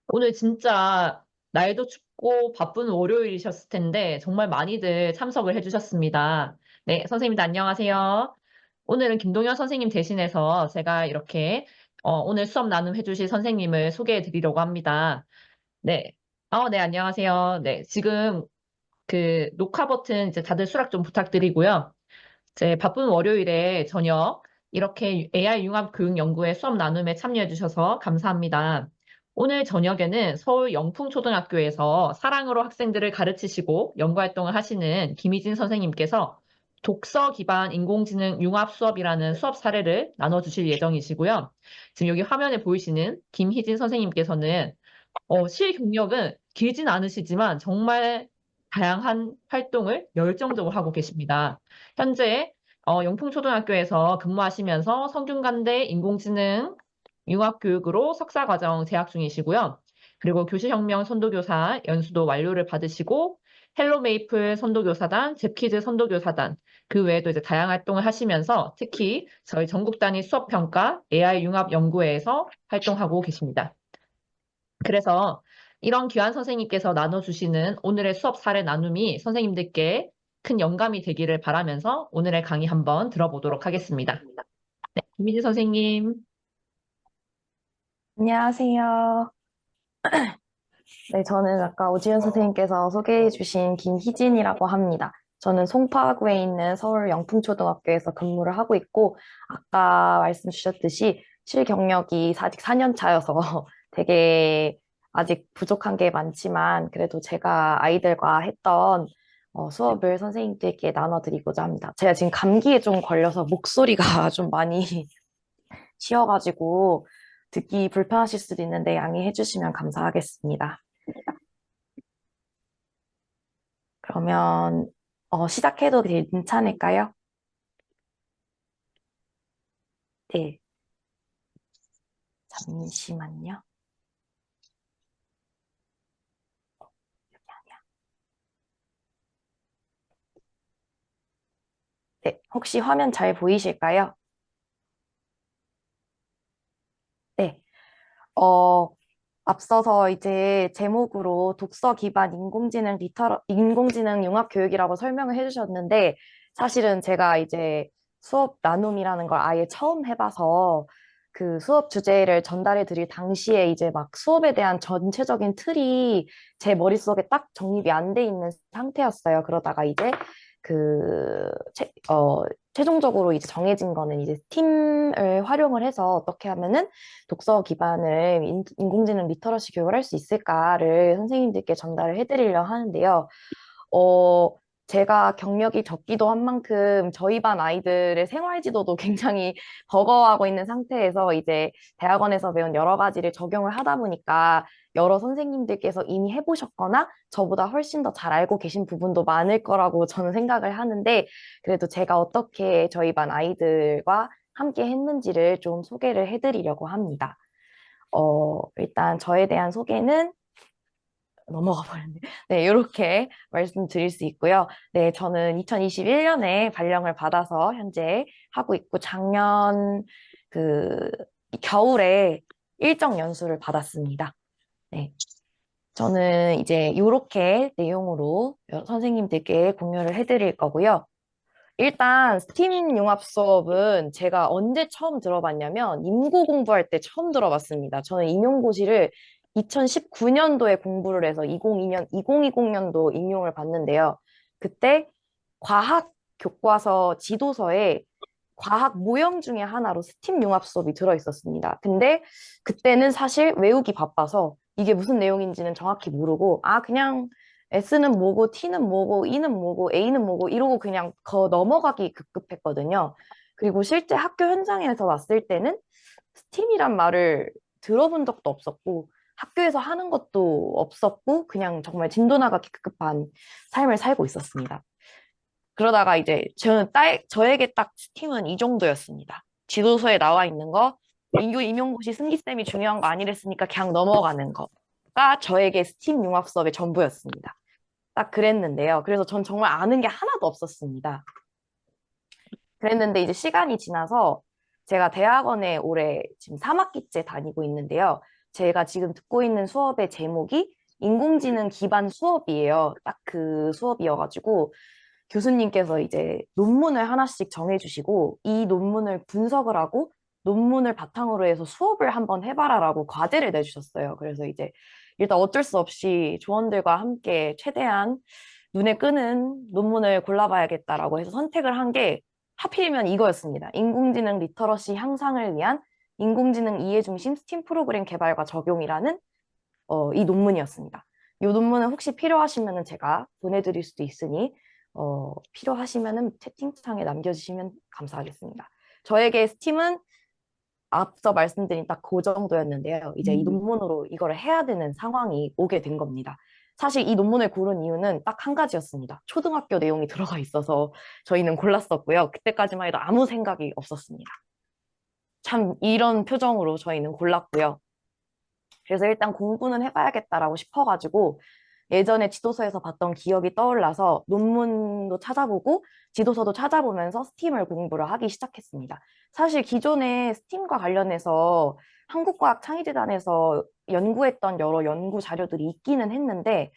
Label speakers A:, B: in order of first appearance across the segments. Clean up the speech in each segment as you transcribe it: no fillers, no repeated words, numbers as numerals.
A: 오늘 진짜 날도 춥고 바쁜 월요일이셨을 텐데 정말 많이들 참석을 해주셨습니다. 네, 선생님들 안녕하세요. 오늘은 김동현 선생님 대신해서 제가 이렇게 오늘 수업 나눔 해주실 선생님을 소개해 드리려고 합니다. 네. 네, 안녕하세요. 네, 지금 그 녹화 버튼 이제 다들 수락 좀 부탁드리고요. 제 바쁜 월요일에 저녁 이렇게 AI 융합 교육 연구회 수업 나눔에 참여해 주셔서 감사합니다. 오늘 저녁에는 서울 영풍초등학교에서 사랑으로 학생들을 가르치시고 연구 활동을 하시는 김희진 선생님께서 독서 기반 인공지능 융합 수업이라는 수업 사례를 나눠주실 예정이시고요. 지금 여기 화면에 보이시는 김희진 선생님께서는 실 경력은 길진 않으시지만 정말 다양한 활동을 열정적으로 하고 계십니다. 현재 영풍초등학교에서 근무하시면서 성균관대 인공지능 융합교육으로 석사과정 재학 중이시고요. 그리고 교실혁명 선도교사 연수도 완료를 받으시고 헬로메이플 선도교사단, 잽키즈 선도교사단 그 외에도 이제 다양한 활동을 하시면서 특히 저희 전국 단위 수업평가 AI 융합 연구회에서 활동하고 계십니다. 그래서 이런 귀한 선생님께서 나눠주시는 오늘의 수업 사례 나눔이 선생님들께 큰 영감이 되기를 바라면서 오늘의 강의 한번 들어보도록 하겠습니다. 네, 김희지 선생님.
B: 안녕하세요. 네, 저는 아까 오지은 선생님께서 소개해 주신 김희진이라고 합니다. 저는 송파구에 있는 서울 영풍초등학교에서 근무를 하고 있고, 아까 말씀 주셨듯이 실경력이 아직 4년 차여서 되게 아직 부족한 게 많지만, 그래도 제가 아이들과 했던 수업을 선생님들께 나눠드리고자 합니다. 제가 지금 감기에 좀 걸려서 목소리가 좀 많이 쉬어가지고 듣기 불편하실 수도 있는데 양해해 주시면 감사하겠습니다. 그러면 시작해도 괜찮을까요? 네, 잠시만요. 네, 혹시 화면 잘 보이실까요? 네, 어, 앞서서 이제 제목으로 독서 기반 인공지능 융합 교육이라고 설명을 해주셨는데, 사실은 제가 이제 수업 나눔이라는 걸 아예 처음 해봐서 그 수업 주제를 전달해 드릴 당시에 이제 막 수업에 대한 전체적인 틀이 제 머릿속에 딱 정립이 안 돼 있는 상태였어요. 그러다가 이제 그, 최종적으로 이제 정해진 거는 이제 팀을 활용을 해서 어떻게 하면은 독서 기반을 인공지능 리터러시 교육을 할 수 있을까를 선생님들께 전달을 해드리려 하는데요. 어, 제가 경력이 적기도 한 만큼 저희 반 아이들의 생활 지도도 굉장히 버거워하고 있는 상태에서 이제 대학원에서 배운 여러 가지를 적용을 하다 보니까 여러 선생님들께서 이미 해보셨거나 저보다 훨씬 더 잘 알고 계신 부분도 많을 거라고 저는 생각을 하는데 그래도 제가 어떻게 저희 반 아이들과 함께 했는지를 좀 소개를 해드리려고 합니다. 일단 저에 대한 소개는 넘어가 버렸네. 네, 이렇게 말씀드릴 수 있고요. 네, 저는 2021년에 발령을 받아서 현재 하고 있고 작년 그 겨울에 일정 연수를 받았습니다. 네, 저는 이제 이렇게 내용으로 선생님들께 공유를 해드릴 거고요. 일단 스팀 융합 수업은 제가 언제 처음 들어봤냐면 임고 공부할 때 처음 들어봤습니다. 저는 임용고시를 2019년도에 공부를 해서 2020년도 임용을 봤는데요. 그때 과학 교과서 지도서에 과학 모형 중에 하나로 스팀 융합 수업이 들어 있었습니다. 근데 그때는 사실 외우기 바빠서 이게 무슨 내용인지는 정확히 모르고 그냥 S는 뭐고 T는 뭐고 E는 뭐고 A는 뭐고 이러고 그냥 넘어가기 급급했거든요. 그리고 실제 학교 현장에서 왔을 때는 스팀이란 말을 들어본 적도 없었고 학교에서 하는 것도 없었고 그냥 정말 진도 나가기 급급한 삶을 살고 있었습니다. 그러다가 이제 저에게 딱 스팀은 이 정도였습니다. 지도서에 나와 있는 거, 임용고시 승기쌤이 중요한 거 아니랬으니까 그냥 넘어가는 거가 저에게 스팀 융합 수업의 전부였습니다. 딱 그랬는데요. 그래서 전 정말 아는 게 하나도 없었습니다. 그랬는데 이제 시간이 지나서 제가 대학원에 올해 지금 3학기째 다니고 있는데요. 제가 지금 듣고 있는 수업의 제목이 인공지능 기반 수업이에요. 딱 그 수업이어가지고 교수님께서 이제 논문을 하나씩 정해주시고 이 논문을 분석을 하고 논문을 바탕으로 해서 수업을 한번 해봐라라고 과제를 내주셨어요. 그래서 이제 일단 어쩔 수 없이 조원들과 함께 최대한 눈에 끄는 논문을 골라봐야겠다라고 해서 선택을 한 게 하필이면 이거였습니다. 인공지능 리터러시 향상을 위한 인공지능 이해 중심 스팀 프로그램 개발과 적용이라는 이 논문이었습니다. 이 논문은 혹시 필요하시면 제가 보내드릴 수도 있으니 필요하시면 채팅창에 남겨주시면 감사하겠습니다. 저에게 스팀은 앞서 말씀드린 딱 그 정도였는데요. 이제 이 논문으로 이거를 해야 되는 상황이 오게 된 겁니다. 사실 이 논문을 고른 이유는 딱 한 가지였습니다. 초등학교 내용이 들어가 있어서 저희는 골랐었고요. 그때까지만 해도 아무 생각이 없었습니다. 참 이런 표정으로 저희는 골랐고요. 그래서 일단 공부는 해봐야겠다라고 싶어가지고 예전에 지도서에서 봤던 기억이 떠올라서 논문도 찾아보고 지도서도 찾아보면서 스팀을 공부를 하기 시작했습니다. 사실 기존에 스팀과 관련해서 한국과학창의재단에서 연구했던 여러 연구 자료들이 있기는 했는데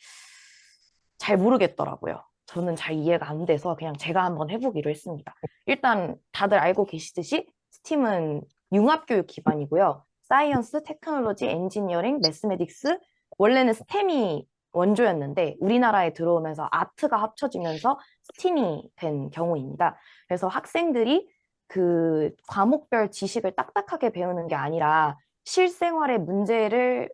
B: 잘 모르겠더라고요. 저는 잘 이해가 안 돼서 그냥 제가 한번 해보기로 했습니다. 일단 다들 알고 계시듯이 스팀은 융합교육 기반이고요. 사이언스, 테크놀로지, 엔지니어링, 매스메딕스, 원래는 스템이 원조였는데 우리나라에 들어오면서 아트가 합쳐지면서 스팀이 된 경우입니다. 그래서 학생들이 그 과목별 지식을 딱딱하게 배우는 게 아니라 실생활의 문제를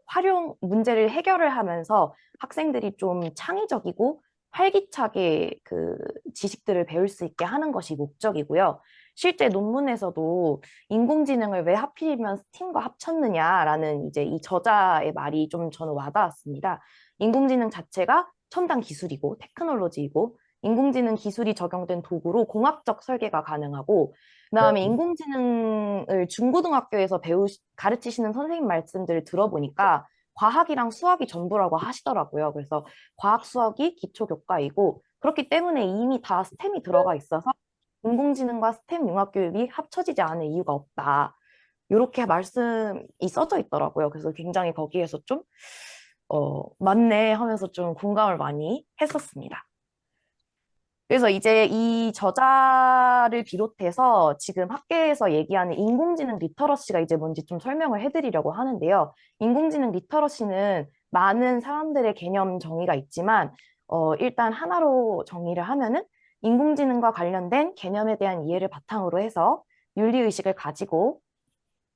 B: 해결을 하면서 학생들이 좀 창의적이고 활기차게 그 지식들을 배울 수 있게 하는 것이 목적이고요. 실제 논문에서도 인공지능을 왜 하필이면 스팀과 합쳤느냐라는 이제 이 저자의 말이 좀 저는 와닿았습니다. 인공지능 자체가 첨단 기술이고 테크놀로지이고 인공지능 기술이 적용된 도구로 공학적 설계가 가능하고 그다음에 인공지능을 중고등학교에서 가르치시는 선생님 말씀들을 들어보니까 과학이랑 수학이 전부라고 하시더라고요. 그래서 과학, 수학이 기초 교과이고 그렇기 때문에 이미 다 스템이 들어가 있어서 인공지능과 스템 융합교육이 합쳐지지 않을 이유가 없다. 이렇게 말씀이 써져 있더라고요. 그래서 굉장히 거기에서 좀, 맞네 하면서 좀 공감을 많이 했었습니다. 그래서 이제 이 저자를 비롯해서 지금 학계에서 얘기하는 인공지능 리터러시가 이제 뭔지 좀 설명을 해드리려고 하는데요. 인공지능 리터러시는 많은 사람들의 개념 정의가 있지만, 일단 하나로 정의를 하면은 인공지능과 관련된 개념에 대한 이해를 바탕으로 해서 윤리의식을 가지고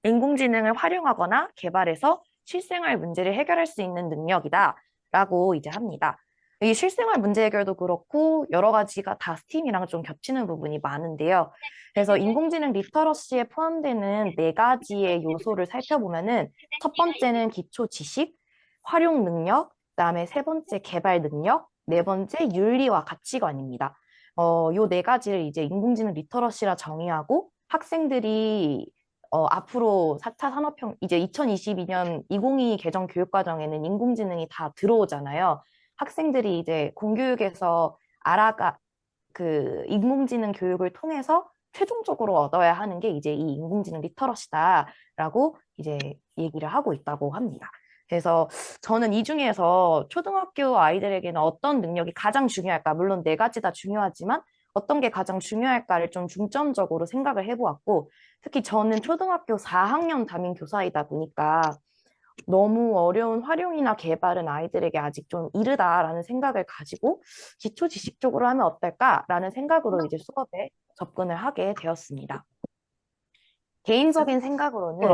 B: 인공지능을 활용하거나 개발해서 실생활 문제를 해결할 수 있는 능력이다라고 이제 합니다. 이 실생활 문제 해결도 그렇고 여러 가지가 다 스팀이랑 좀 겹치는 부분이 많은데요. 그래서 인공지능 리터러시에 포함되는 네 가지의 요소를 살펴보면은 첫 번째는 기초 지식, 활용 능력, 그다음에 세 번째 개발 능력, 네 번째 윤리와 가치관입니다. 요 네 가지를 이제 인공지능 리터러시라 정의하고 학생들이 앞으로 4차 산업혁, 이제 2022년 2022 개정 교육과정에는 인공지능이 다 들어오잖아요. 학생들이 이제 공교육에서 그 인공지능 교육을 통해서 최종적으로 얻어야 하는 게 이제 이 인공지능 리터러시다라고 이제 얘기를 하고 있다고 합니다. 그래서 저는 이 중에서 초등학교 아이들에게는 어떤 능력이 가장 중요할까? 물론 네 가지 다 중요하지만 어떤 게 가장 중요할까를 좀 중점적으로 생각을 해보았고, 특히 저는 초등학교 4학년 담임 교사이다 보니까 너무 어려운 활용이나 개발은 아이들에게 아직 좀 이르다라는 생각을 가지고 기초 지식적으로 하면 어떨까라는 생각으로 이제 수업에 접근을 하게 되었습니다. 개인적인 생각으로는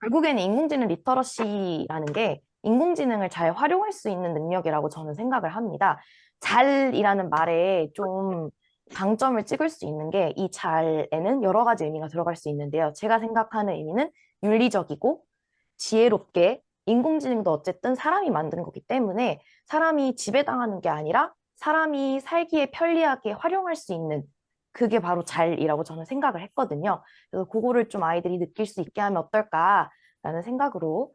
B: 결국에는 인공지능 리터러시라는 게 인공지능을 잘 활용할 수 있는 능력이라고 저는 생각을 합니다. 잘이라는 말에 좀 방점을 찍을 수 있는 게 이 잘에는 여러 가지 의미가 들어갈 수 있는데요. 제가 생각하는 의미는 윤리적이고 지혜롭게 인공지능도 어쨌든 사람이 만든 거기 때문에 사람이 지배당하는 게 아니라 사람이 살기에 편리하게 활용할 수 있는 그게 바로 잘이라고 저는 생각을 했거든요. 그래서 그거를 좀 아이들이 느낄 수 있게 하면 어떨까라는 생각으로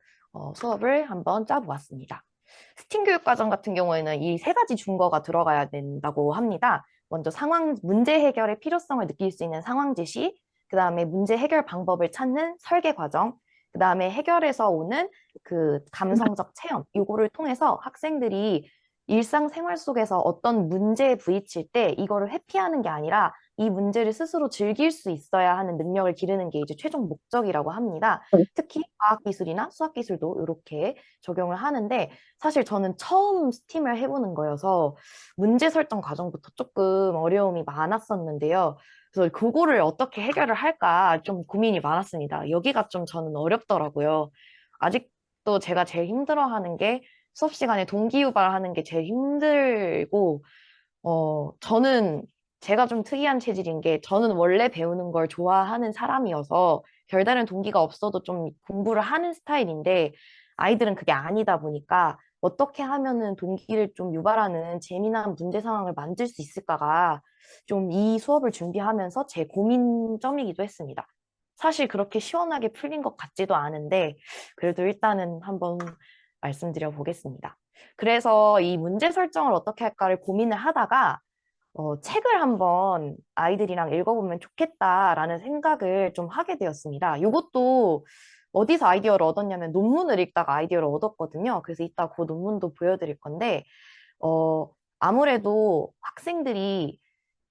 B: 수업을 한번 짜보았습니다. 스팀 교육과정 같은 경우에는 이 세 가지 준거가 들어가야 된다고 합니다. 먼저 문제 해결의 필요성을 느낄 수 있는 상황 제시, 그 다음에 문제 해결 방법을 찾는 설계 과정, 그 그다음에 해결해서 오는 그 감성적 체험, 요거를 통해서 학생들이 일상생활 속에서 어떤 문제에 부딪힐 때 이거를 회피하는 게 아니라 이 문제를 스스로 즐길 수 있어야 하는 능력을 기르는 게 이제 최종 목적이라고 합니다. 특히 과학기술이나 수학기술도 이렇게 적용을 하는데 사실 저는 처음 스팀을 해보는 거여서 문제 설정 과정부터 조금 어려움이 많았었는데요. 그래서 그거를 어떻게 해결을 할까 좀 고민이 많았습니다. 여기가 좀 저는 어렵더라고요. 아직도 제가 제일 힘들어하는 게 수업 시간에 동기유발하는 게 제일 힘들고, 저는 제가 좀 특이한 체질인 게 저는 원래 배우는 걸 좋아하는 사람이어서 별다른 동기가 없어도 좀 공부를 하는 스타일인데 아이들은 그게 아니다 보니까 어떻게 하면은 동기를 좀 유발하는 재미난 문제 상황을 만들 수 있을까가 좀 이 수업을 준비하면서 제 고민점이기도 했습니다. 사실 그렇게 시원하게 풀린 것 같지도 않은데 그래도 일단은 한번 말씀드려 보겠습니다. 그래서 이 문제 설정을 어떻게 할까를 고민을 하다가 책을 한번 아이들이랑 읽어보면 좋겠다라는 생각을 좀 하게 되었습니다. 이것도 어디서 아이디어를 얻었냐면 논문을 읽다가 아이디어를 얻었거든요. 그래서 이따 그 논문도 보여드릴 건데, 어, 아무래도 학생들이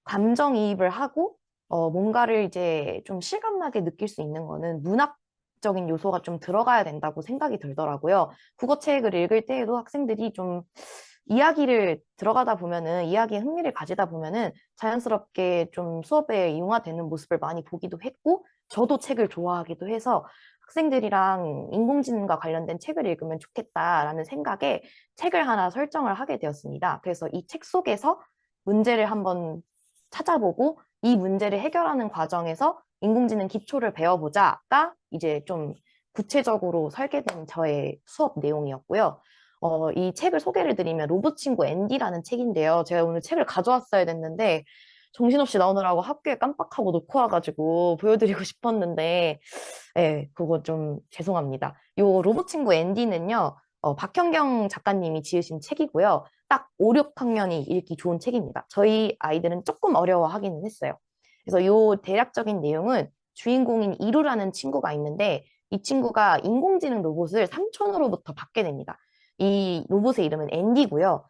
B: 감정이입을 하고, 뭔가를 이제 좀 실감나게 느낄 수 있는 거는 문학적인 요소가 좀 들어가야 된다고 생각이 들더라고요. 국어책을 읽을 때에도 학생들이 좀 이야기를 들어가다 보면은, 이야기에 흥미를 가지다 보면은 자연스럽게 좀 수업에 융화되는 모습을 많이 보기도 했고, 저도 책을 좋아하기도 해서 학생들이랑 인공지능과 관련된 책을 읽으면 좋겠다라는 생각에 책을 하나 설정을 하게 되었습니다. 그래서 이 책 속에서 문제를 한번 찾아보고 이 문제를 해결하는 과정에서 인공지능 기초를 배워보자가 이제 좀 구체적으로 설계된 저의 수업 내용이었고요. 이 책을 소개를 드리면 로봇 친구 앤디라는 책인데요. 제가 오늘 책을 가져왔어야 됐는데 정신없이 나오느라고 학교에 깜빡하고 놓고 와가지고 보여드리고 싶었는데 그거 좀 죄송합니다. 요 로봇 친구 앤디는요. 박현경 작가님이 지으신 책이고요. 딱 5, 6학년이 읽기 좋은 책입니다. 저희 아이들은 조금 어려워하기는 했어요. 그래서 요 대략적인 내용은 주인공인 이루라는 친구가 있는데 이 친구가 인공지능 로봇을 삼촌으로부터 받게 됩니다. 이 로봇의 이름은 앤디고요.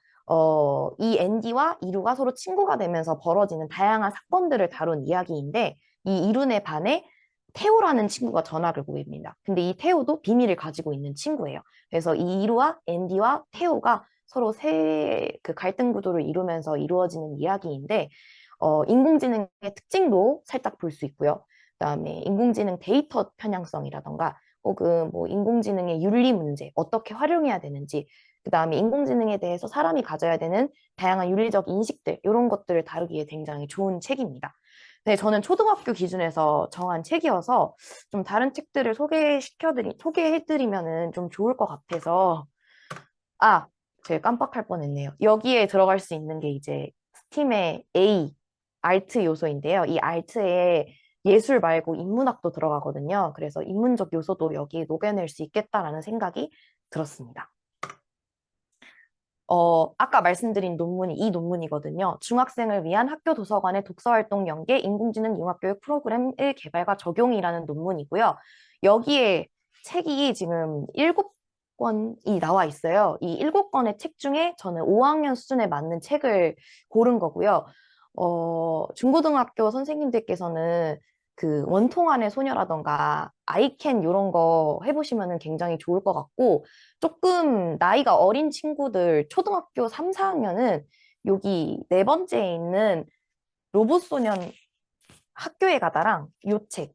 B: 이 앤디와 이루가 서로 친구가 되면서 벌어지는 다양한 사건들을 다룬 이야기인데 이 이룬에 반해 테오라는 친구가 전학을 구입니다. 근데 이 테오도 비밀을 가지고 있는 친구예요. 그래서 이 이루와 앤디와 테오가 서로 그 갈등 구도를 이루면서 이루어지는 이야기인데, 인공지능의 특징도 살짝 볼 수 있고요. 그다음에 인공지능 데이터 편향성이라던가, 혹은 뭐 인공지능의 윤리 문제, 어떻게 활용해야 되는지, 그다음에 인공지능에 대해서 사람이 가져야 되는 다양한 윤리적 인식들, 이런 것들을 다루기에 굉장히 좋은 책입니다. 네, 저는 초등학교 기준에서 정한 책이어서 좀 다른 책들을 소개해드리면은 좀 좋을 것 같아서, 제가 깜빡할 뻔했네요. 여기에 들어갈 수 있는 게 이제 스팀의 A, 알트 요소인데요. 이 알트에 예술 말고 인문학도 들어가거든요. 그래서 인문적 요소도 여기에 녹여낼 수 있겠다라는 생각이 들었습니다. 아까 말씀드린 논문이 이 논문이거든요. 중학생을 위한 학교 도서관의 독서활동 연계 인공지능 융합교육 프로그램 의 개발과 적용이라는 논문이고요. 여기에 책이 지금 7권이 나와 있어요. 이 7권의 책 중에 저는 5학년 수준에 맞는 책을 고른 거고요. 중고등학교 선생님들께서는 그 원통안의 소녀라던가 아이캔 이런 거 해보시면 굉장히 좋을 것 같고 조금 나이가 어린 친구들 초등학교 3, 4학년은 여기 네 번째에 있는 로봇소년 학교에 가다랑 요 책,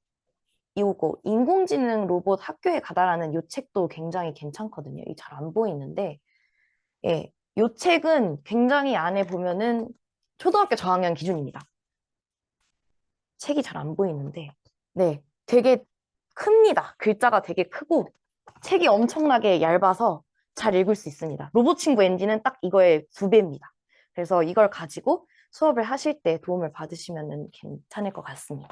B: 요거 인공지능 로봇 학교에 가다라는 요 책도 굉장히 괜찮거든요. 이 잘 안 보이는데 예, 요 책은 굉장히 안에 보면은 초등학교 저학년 기준입니다. 책이 잘 안 보이는데 네, 되게 큽니다. 글자가 되게 크고 책이 엄청나게 얇아서 잘 읽을 수 있습니다. 로봇 친구 엔진은 딱 이거의 2배입니다. 그래서 이걸 가지고 수업을 하실 때 도움을 받으시면 괜찮을 것 같습니다.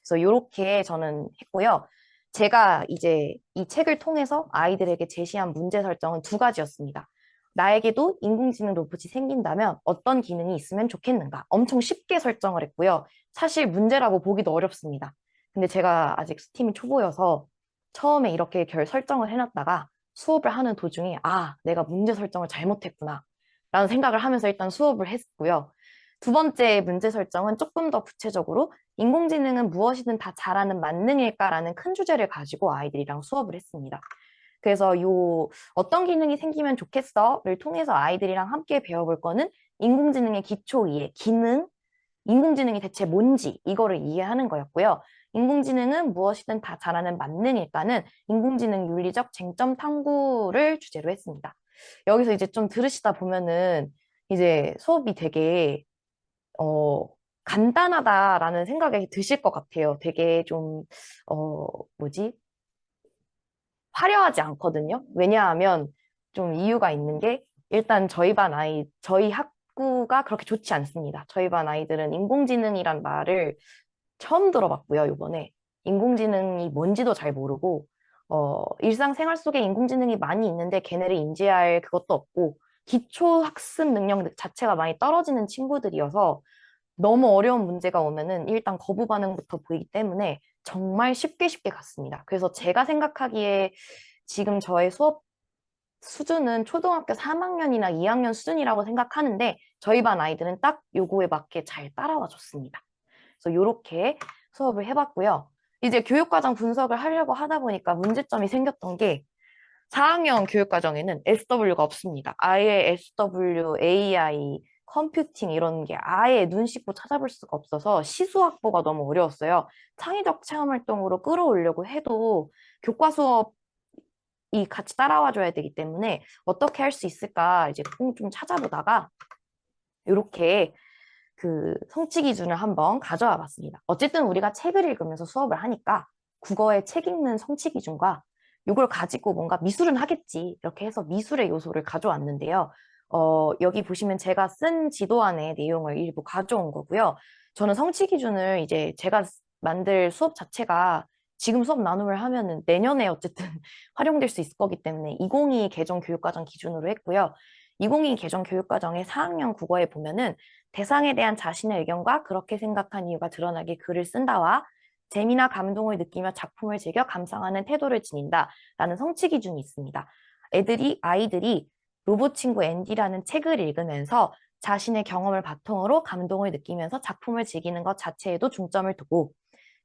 B: 그래서 이렇게 저는 했고요. 제가 이제 이 책을 통해서 아이들에게 제시한 문제 설정은 2가지였습니다. 나에게도 인공지능 로봇이 생긴다면 어떤 기능이 있으면 좋겠는가? 엄청 쉽게 설정을 했고요. 사실 문제라고 보기도 어렵습니다. 근데 제가 아직 스팀이 초보여서 처음에 이렇게 결 설정을 해놨다가 수업을 하는 도중에 아, 내가 문제 설정을 잘못했구나 라는 생각을 하면서 일단 수업을 했고요. 두 번째 문제 설정은 조금 더 구체적으로 인공지능은 무엇이든 다 잘하는 만능일까라는 큰 주제를 가지고 아이들이랑 수업을 했습니다. 그래서 어떤 기능이 생기면 좋겠어를 통해서 아이들이랑 함께 배워볼 거는 인공지능의 기초 이해, 기능, 인공지능이 대체 뭔지 이거를 이해하는 거였고요. 인공지능은 무엇이든 다 잘하는 만능일까는 인공지능 윤리적 쟁점 탐구를 주제로 했습니다. 여기서 이제 좀 들으시다 보면은 이제 수업이 되게 어, 간단하다라는 생각이 드실 것 같아요. 되게 좀 어, 뭐지? 화려하지 않거든요. 왜냐하면 좀 이유가 있는 게 일단 저희 학구가 그렇게 좋지 않습니다. 저희 반 아이들은 인공지능이란 말을 처음 들어봤고요, 이번에. 인공지능이 뭔지도 잘 모르고, 일상생활 속에 인공지능이 많이 있는데 걔네를 인지할 그것도 없고, 기초 학습 능력 자체가 많이 떨어지는 친구들이어서 너무 어려운 문제가 오면은 일단 거부 반응부터 보이기 때문에 정말 쉽게 갔습니다. 그래서 제가 생각하기에 지금 저의 수업 수준은 초등학교 3학년이나 2학년 수준이라고 생각하는데 저희 반 아이들은 딱 요거에 맞게 잘 따라와 줬습니다. 그래서 요렇게 수업을 해봤고요. 이제 교육과정 분석을 하려고 하다 보니까 문제점이 생겼던 게 4학년 교육과정에는 SW가 없습니다. 아예 SW, AI, 컴퓨팅 이런 게 아예 눈 씻고 찾아볼 수가 없어서 시수 확보가 너무 어려웠어요. 창의적 체험 활동으로 끌어오려고 해도 교과 수업이 같이 따라와 줘야 되기 때문에 어떻게 할 수 있을까 이제 좀 찾아보다가 이렇게 그 성취 기준을 한번 가져와 봤습니다. 어쨌든 우리가 책을 읽으면서 수업을 하니까 국어의 책 읽는 성취 기준과 이걸 가지고 뭔가 미술은 하겠지. 이렇게 해서 미술의 요소를 가져왔는데요. 여기 보시면 제가 쓴 지도안의 내용을 일부 가져온 거고요. 저는 성취 기준을 이제 제가 만들 수업 자체가 지금 수업 나눔을 하면은 내년에 어쨌든 활용될 수 있을 거기 때문에 2022 개정 교육과정 기준으로 했고요. 2022 개정 교육과정의 4학년 국어에 보면은 대상에 대한 자신의 의견과 그렇게 생각한 이유가 드러나게 글을 쓴다와 재미나 감동을 느끼며 작품을 즐겨 감상하는 태도를 지닌다라는 성취 기준이 있습니다. 아이들이 로봇 친구 앤디라는 책을 읽으면서 자신의 경험을 바탕으로 감동을 느끼면서 작품을 즐기는 것 자체에도 중점을 두고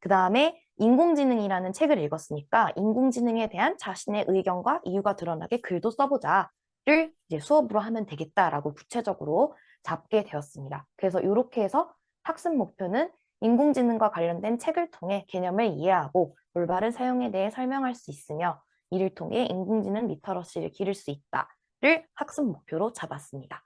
B: 그 다음에 인공지능이라는 책을 읽었으니까 인공지능에 대한 자신의 의견과 이유가 드러나게 글도 써보자를 이제 수업으로 하면 되겠다라고 구체적으로 잡게 되었습니다. 그래서 이렇게 해서 학습 목표는 인공지능과 관련된 책을 통해 개념을 이해하고 올바른 사용에 대해 설명할 수 있으며 이를 통해 인공지능 리터러시를 기를 수 있다를 학습 목표로 잡았습니다.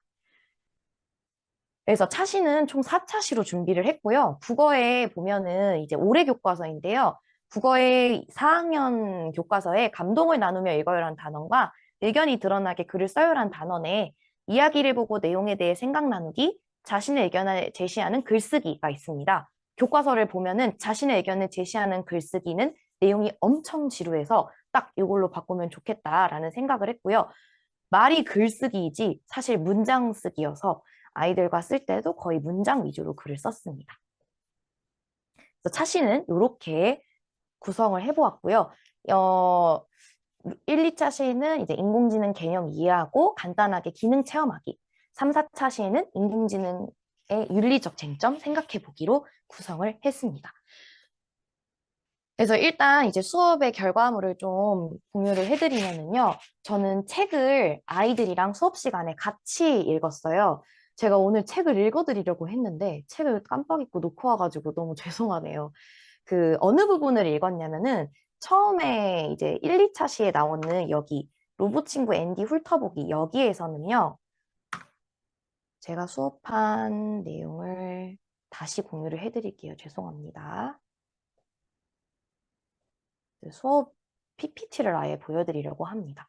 B: 그래서 차시는 총 4차시로 준비를 했고요. 국어에 보면은 이제 올해 교과서인데요. 국어의 4학년 교과서에 감동을 나누며 읽어요라는 단어가 의견이 드러나게 글을 써요라는 단원에 이야기를 보고 내용에 대해 생각 나누기, 자신의 의견을 제시하는 글쓰기가 있습니다. 교과서를 보면은 자신의 의견을 제시하는 글쓰기는 내용이 엄청 지루해서 딱 이걸로 바꾸면 좋겠다라는 생각을 했고요. 말이 글쓰기이지 사실 문장 쓰기여서 아이들과 쓸 때도 거의 문장 위주로 글을 썼습니다. 그래서 차시는 이렇게 구성을 해보았고요. 1, 2차 시에는 이제 인공지능 개념 이해하고 간단하게 기능 체험하기. 3, 4차 시에는 인공지능의 윤리적 쟁점 생각해 보기로 구성을 했습니다. 그래서 일단 이제 수업의 결과물을 좀 공유를 해드리면은요. 저는 책을 아이들이랑 수업 시간에 같이 읽었어요. 제가 오늘 책을 읽어드리려고 했는데 책을 깜빡 잊고 놓고 와가지고 너무 죄송하네요. 그 어느 부분을 읽었냐면은 처음에 이제 1, 2차 시에 나오는 여기 로봇 친구 앤디 훑어보기 여기에서는요. 제가 수업한 내용을 다시 공유를 해드릴게요. 죄송합니다. 수업 PPT를 아예 보여드리려고 합니다.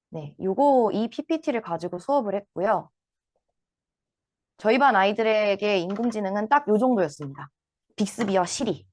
B: 네, 이 PPT를 가지고 수업을 했고요. 저희 반 아이들에게 인공지능은 딱 요 정도였습니다. 빅스비와 시리.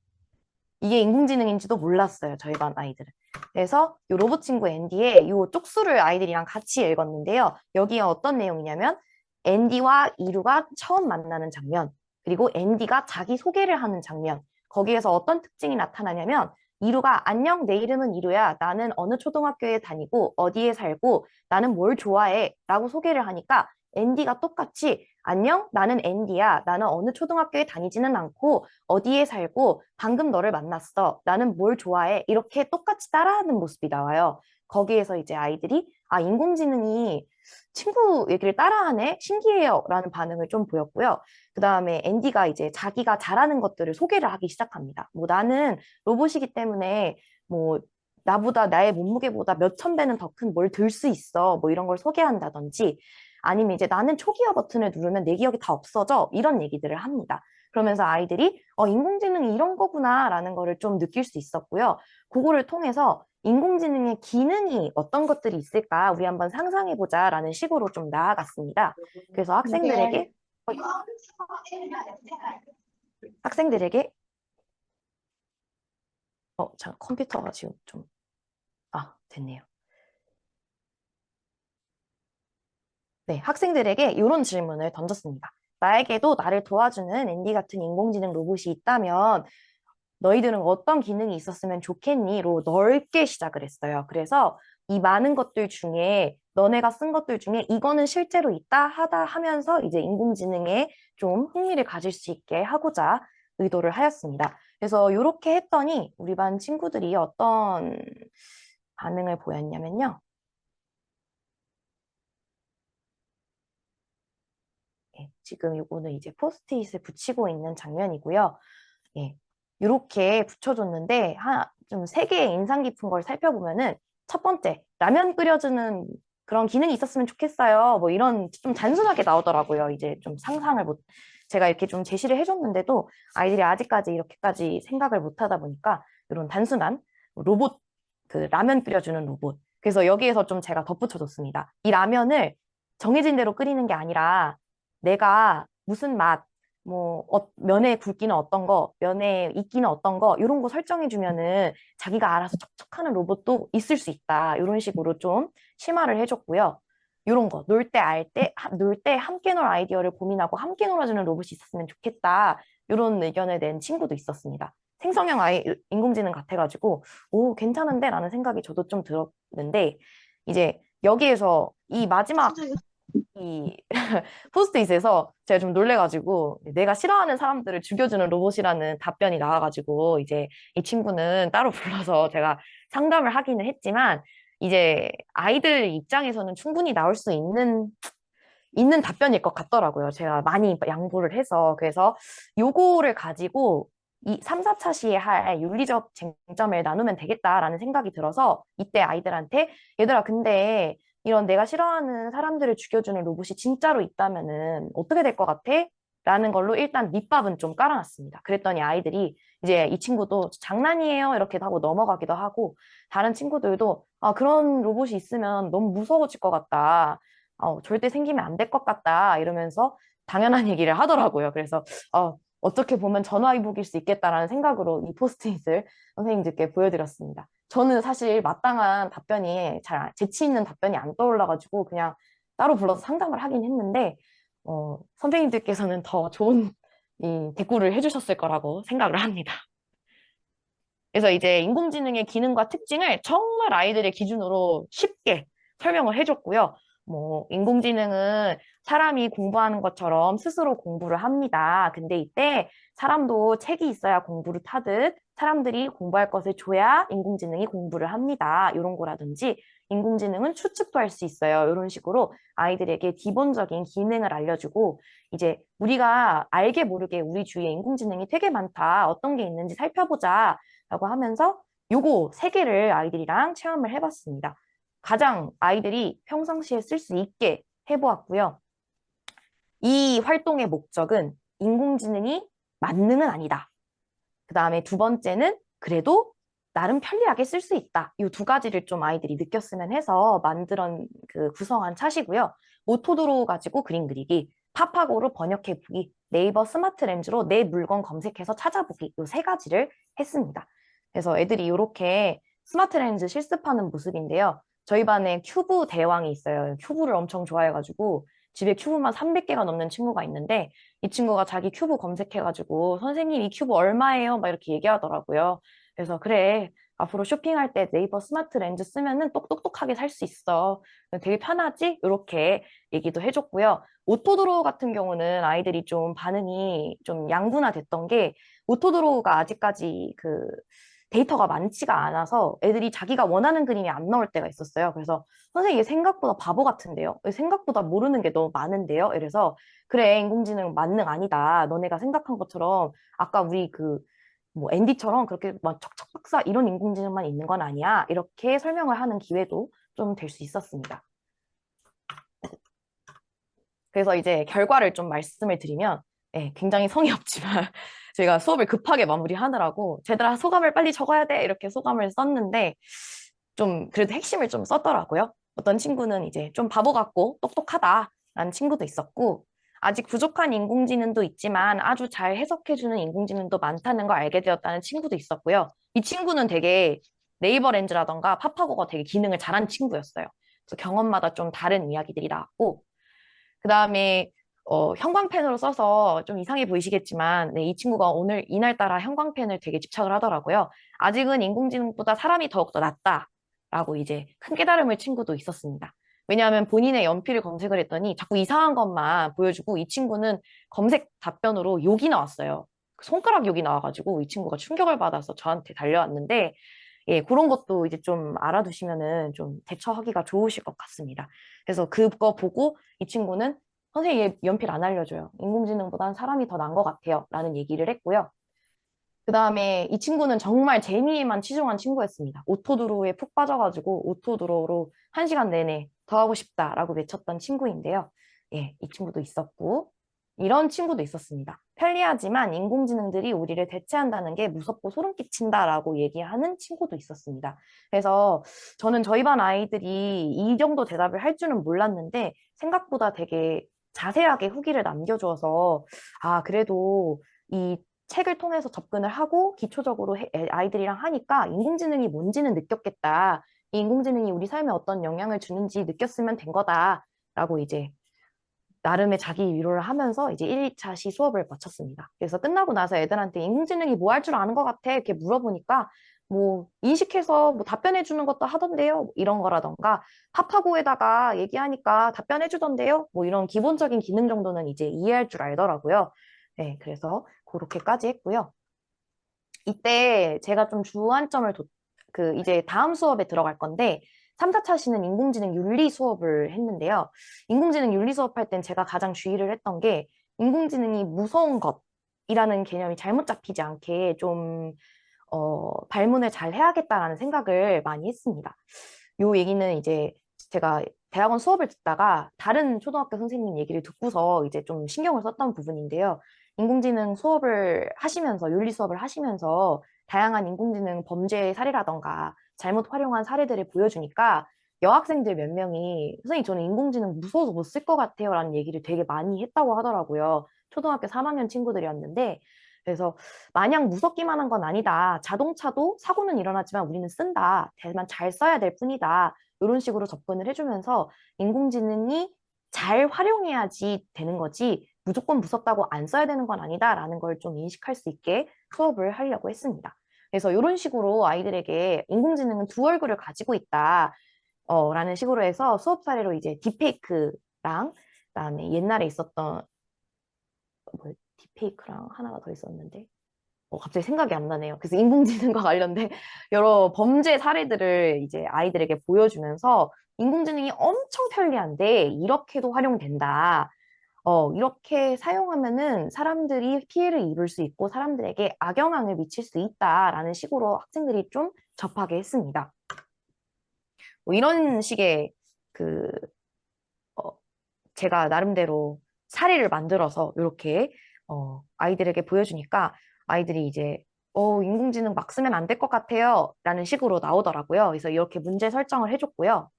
B: 이게 인공지능인지도 몰랐어요, 저희 반 아이들은. 그래서 요 로봇 친구 앤디의 요 쪽수를 아이들이랑 같이 읽었는데요. 여기에 어떤 내용이냐면 앤디와 이루가 처음 만나는 장면, 그리고 앤디가 자기 소개를 하는 장면. 거기에서 어떤 특징이 나타나냐면 이루가 안녕, 내 이름은 이루야. 나는 어느 초등학교에 다니고 어디에 살고 나는 뭘 좋아해 라고 소개를 하니까 앤디가 똑같이 안녕, 나는 앤디야. 나는 어느 초등학교에 다니지는 않고 어디에 살고 방금 너를 만났어. 나는 뭘 좋아해. 이렇게 똑같이 따라하는 모습이 나와요. 거기에서 이제 아이들이 아, 인공지능이 친구 얘기를 따라하네? 신기해요. 라는 반응을 좀 보였고요. 그 다음에 앤디가 이제 자기가 잘하는 것들을 소개를 하기 시작합니다. 뭐 나는 로봇이기 때문에 뭐 나보다 나의 몸무게보다 몇 천 배는 더 큰 뭘 들 수 있어. 뭐 이런 걸 소개한다든지 아니면 이제 나는 초기화 버튼을 누르면 내 기억이 다 없어져. 이런 얘기들을 합니다. 그러면서 아이들이 인공지능이 이런 거구나라는 거를 좀 느낄 수 있었고요. 그거를 통해서 인공지능의 기능이 어떤 것들이 있을까 우리 한번 상상해보자라는 식으로 좀 나아갔습니다. 그래서 학생들에게 자, 컴퓨터가 지금 좀 됐네요. 네, 학생들에게 이런 질문을 던졌습니다. 나에게도 나를 도와주는 앤디 같은 인공지능 로봇이 있다면 너희들은 어떤 기능이 있었으면 좋겠니?로 넓게 시작을 했어요. 그래서 이 많은 것들 중에 너네가 쓴 것들 중에 이거는 실제로 있다 하다 하면서 이제 인공지능에 좀 흥미를 가질 수 있게 하고자 의도를 하였습니다. 그래서 이렇게 했더니 우리 반 친구들이 어떤 반응을 보였냐면요. 예, 지금 요거는 이제 포스트잇을 붙이고 있는 장면이고요. 예, 이렇게 붙여줬는데 좀 세 개의 인상 깊은 걸 살펴보면은 첫 번째, 라면 끓여주는 그런 기능이 있었으면 좋겠어요. 뭐 이런 좀 단순하게 나오더라고요. 이제 좀 상상을 못, 제가 이렇게 좀 제시를 해줬는데도 아이들이 아직까지 이렇게까지 생각을 못 하다 보니까 이런 단순한 로봇, 그 라면 끓여주는 로봇. 그래서 여기에서 좀 제가 덧붙여줬습니다. 이 라면을 정해진 대로 끓이는 게 아니라 내가 무슨 맛, 뭐 면의 굵기는 어떤 거, 면의 익기는 어떤 거 이런 거 설정해 주면은 자기가 알아서 척척하는 로봇도 있을 수 있다. 이런 식으로 좀 심화를 해줬고요. 이런 거 놀 때 놀 때 함께 놀 아이디어를 고민하고 함께 놀아주는 로봇이 있었으면 좋겠다. 이런 의견을 낸 친구도 있었습니다. 생성형 인공지능 같아가지고 오 괜찮은데 라는 생각이 저도 좀 들었는데 이제 여기에서 이 마지막 이 포스트잇에서 제가 좀 놀래가지고 내가 싫어하는 사람들을 죽여주는 로봇이라는 답변이 나와가지고 이제 이 친구는 따로 불러서 제가 상담을 하기는 했지만 이제 아이들 입장에서는 충분히 나올 수 있는 답변일 것 같더라고요. 제가 많이 양보를 해서 그래서 요거를 가지고 이 3, 4차 시에 할 윤리적 쟁점을 나누면 되겠다라는 생각이 들어서 이때 아이들한테 얘들아 근데 이런 내가 싫어하는 사람들을 죽여주는 로봇이 진짜로 있다면은 어떻게 될 것 같아? 라는 걸로 일단 밑밥은 좀 깔아놨습니다. 그랬더니 아이들이 이제 이 친구도 장난이에요 이렇게 하고 넘어가기도 하고 다른 친구들도 그런 로봇이 있으면 너무 무서워질 것 같다. 절대 생기면 안 될 것 같다 이러면서 당연한 얘기를 하더라고요. 그래서 어떻게 보면 전화위복일 수 있겠다라는 생각으로 이 포스트잇을 선생님들께 보여드렸습니다. 저는 사실 마땅한 답변이 재치 있는 답변이 안 떠올라가지고 그냥 따로 불러서 상담을 하긴 했는데 선생님들께서는 더 좋은 이 대꾸를 해주셨을 거라고 생각을 합니다. 그래서 이제 인공지능의 기능과 특징을 정말 아이들의 기준으로 쉽게 설명을 해줬고요. 뭐, 인공지능은 사람이 공부하는 것처럼 스스로 공부를 합니다. 근데 이때 사람도 책이 있어야 공부를 타듯 사람들이 공부할 것을 줘야 인공지능이 공부를 합니다. 이런 거라든지 인공지능은 추측도 할 수 있어요. 이런 식으로 아이들에게 기본적인 기능을 알려주고 이제 우리가 알게 모르게 우리 주위에 인공지능이 되게 많다. 어떤 게 있는지 살펴보자. 라고 하면서 요거 세 개를 아이들이랑 체험을 해봤습니다. 가장 아이들이 평상시에 쓸 수 있게 해보았고요. 이 활동의 목적은 인공지능이 만능은 아니다. 그 다음에 두 번째는 그래도 나름 편리하게 쓸 수 있다. 이 두 가지를 좀 아이들이 느꼈으면 해서 구성한 차시고요. 오토도로 가지고 그림 그리기, 파파고로 번역해 보기, 네이버 스마트 렌즈로 내 물건 검색해서 찾아보기 이 세 가지를 했습니다. 그래서 애들이 이렇게 스마트 렌즈 실습하는 모습인데요. 저희 반에 큐브 대왕이 있어요. 큐브를 엄청 좋아해가지고 집에 큐브만 300개가 넘는 친구가 있는데 이 친구가 자기 큐브 검색해가지고 선생님 이 큐브 얼마예요? 막 이렇게 얘기하더라고요. 그래서 그래, 앞으로 쇼핑할 때 네이버 스마트 렌즈 쓰면은 똑똑똑하게 살 수 있어. 되게 편하지? 이렇게 얘기도 해줬고요. 오토도로 같은 경우는 아이들이 좀 반응이 좀 양분화됐던 게 오토도로가 아직까지 그 데이터가 많지가 않아서 애들이 자기가 원하는 그림이 안 나올 때가 있었어요. 그래서 선생님 이게 생각보다 바보 같은데요? 생각보다 모르는 게 너무 많은데요? 이래서 그래, 인공지능 만능 아니다. 너네가 생각한 것처럼 아까 우리 그 뭐 앤디처럼 그렇게 막 척척 박사 이런 인공지능만 있는 건 아니야. 이렇게 설명을 하는 기회도 좀 될 수 있었습니다. 그래서 이제 결과를 좀 말씀을 드리면 굉장히 성의 없지만 제가 수업을 급하게 마무리하느라고 쟤들아 소감을 빨리 적어야 돼 이렇게 소감을 썼는데 좀 그래도 핵심을 좀 썼더라고요. 어떤 친구는 이제 좀 바보 같고 똑똑하다라는 친구도 있었고 아직 부족한 인공지능도 있지만 아주 잘 해석해주는 인공지능도 많다는 걸 알게 되었다는 친구도 있었고요. 이 친구는 되게 네이버 렌즈라던가 파파고가 되게 기능을 잘한 친구였어요. 그래서 경험마다 좀 다른 이야기들이 나왔고 그 다음에 형광펜으로 써서 좀 이상해 보이시겠지만 네, 이 친구가 오늘 이날따라 형광펜을 되게 집착을 하더라고요. 아직은 인공지능보다 사람이 더욱더 낫다라고 이제 큰 깨달음을 친구도 있었습니다. 왜냐하면 본인의 연필을 검색을 했더니 자꾸 이상한 것만 보여주고 이 친구는 검색 답변으로 욕이 나왔어요. 손가락 욕이 나와가지고 이 친구가 충격을 받아서 저한테 달려왔는데 예, 그런 것도 이제 좀 알아두시면은 좀 대처하기가 좋으실 것 같습니다. 그래서 그거 보고 이 친구는 선생님 얘 연필 안 알려줘요. 인공지능보다는 사람이 더 나은 것 같아요. 라는 얘기를 했고요. 그 다음에 이 친구는 정말 재미에만 치중한 친구였습니다. 오토드로우에 푹 빠져가지고 오토드로우로 1시간 내내 더 하고 싶다라고 외쳤던 친구인데요. 예, 이 친구도 있었고 이런 친구도 있었습니다. 편리하지만 인공지능들이 우리를 대체한다는 게 무섭고 소름 끼친다라고 얘기하는 친구도 있었습니다. 그래서 저는 저희 반 아이들이 이 정도 대답을 할 줄은 몰랐는데 생각보다 되게 자세하게 후기를 남겨줘서 아, 그래도 이 책을 통해서 접근을 하고 기초적으로 아이들이랑 하니까 인공지능이 뭔지는 느꼈겠다. 이 인공지능이 우리 삶에 어떤 영향을 주는지 느꼈으면 된 거다라고 이제 나름의 자기 위로를 하면서 이제 1, 2차 시 수업을 마쳤습니다. 그래서 끝나고 나서 애들한테 인공지능이 뭐 할 줄 아는 것 같아? 이렇게 물어보니까 뭐 인식해서 뭐 답변해 주는 것도 하던데요. 뭐 이런 거라던가 파파고에다가 얘기하니까 답변해 주던데요. 뭐 이런 기본적인 기능 정도는 이제 이해할 줄 알더라고요. 네, 그래서 그렇게까지 했고요. 이때 제가 좀 주안점을 이제 다음 수업에 들어갈 건데 3, 4차 시는 인공지능 윤리 수업을 했는데요. 인공지능 윤리 수업할 땐 제가 가장 주의를 했던 게 인공지능이 무서운 것이라는 개념이 잘못 잡히지 않게 좀 발문을 잘 해야겠다라는 생각을 많이 했습니다. 요 얘기는 이제 제가 대학원 수업을 듣다가 다른 초등학교 선생님 얘기를 듣고서 이제 좀 신경을 썼던 부분인데요. 인공지능 수업을 하시면서, 윤리 수업을 하시면서 다양한 인공지능 범죄 사례라던가 잘못 활용한 사례들을 보여주니까 여학생들 몇 명이 선생님 저는 인공지능 무서워서 못 쓸 것 같아요 라는 얘기를 되게 많이 했다고 하더라고요. 초등학교 3학년 친구들이었는데 그래서 마냥 무섭기만 한 건 아니다. 자동차도 사고는 일어나지만 우리는 쓴다. 다만 잘 써야 될 뿐이다. 이런 식으로 접근을 해주면서 인공지능이 잘 활용해야지 되는 거지 무조건 무섭다고 안 써야 되는 건 아니다라는 걸 좀 인식할 수 있게 수업을 하려고 했습니다. 그래서 이런 식으로 아이들에게 인공지능은 두 얼굴을 가지고 있다. 라는 식으로 해서 수업 사례로 이제 딥페이크랑 그다음에 옛날에 있었던 딥페이크랑 하나가 더 있었는데 갑자기 생각이 안 나네요. 그래서 인공지능과 관련된 여러 범죄 사례들을 이제 아이들에게 보여주면서 인공지능이 엄청 편리한데 이렇게도 활용된다. 이렇게 사용하면은 사람들이 피해를 입을 수 있고 사람들에게 악영향을 미칠 수 있다라는 식으로 학생들이 좀 접하게 했습니다. 뭐 이런 식의 그 어, 제가 나름대로 사례를 만들어서 이렇게 아이들에게 보여주니까 아이들이 이제 인공지능 막 쓰면 안 될 것 같아요 라는 식으로 나오더라고요. 그래서 이렇게 문제 설정을 해줬고요.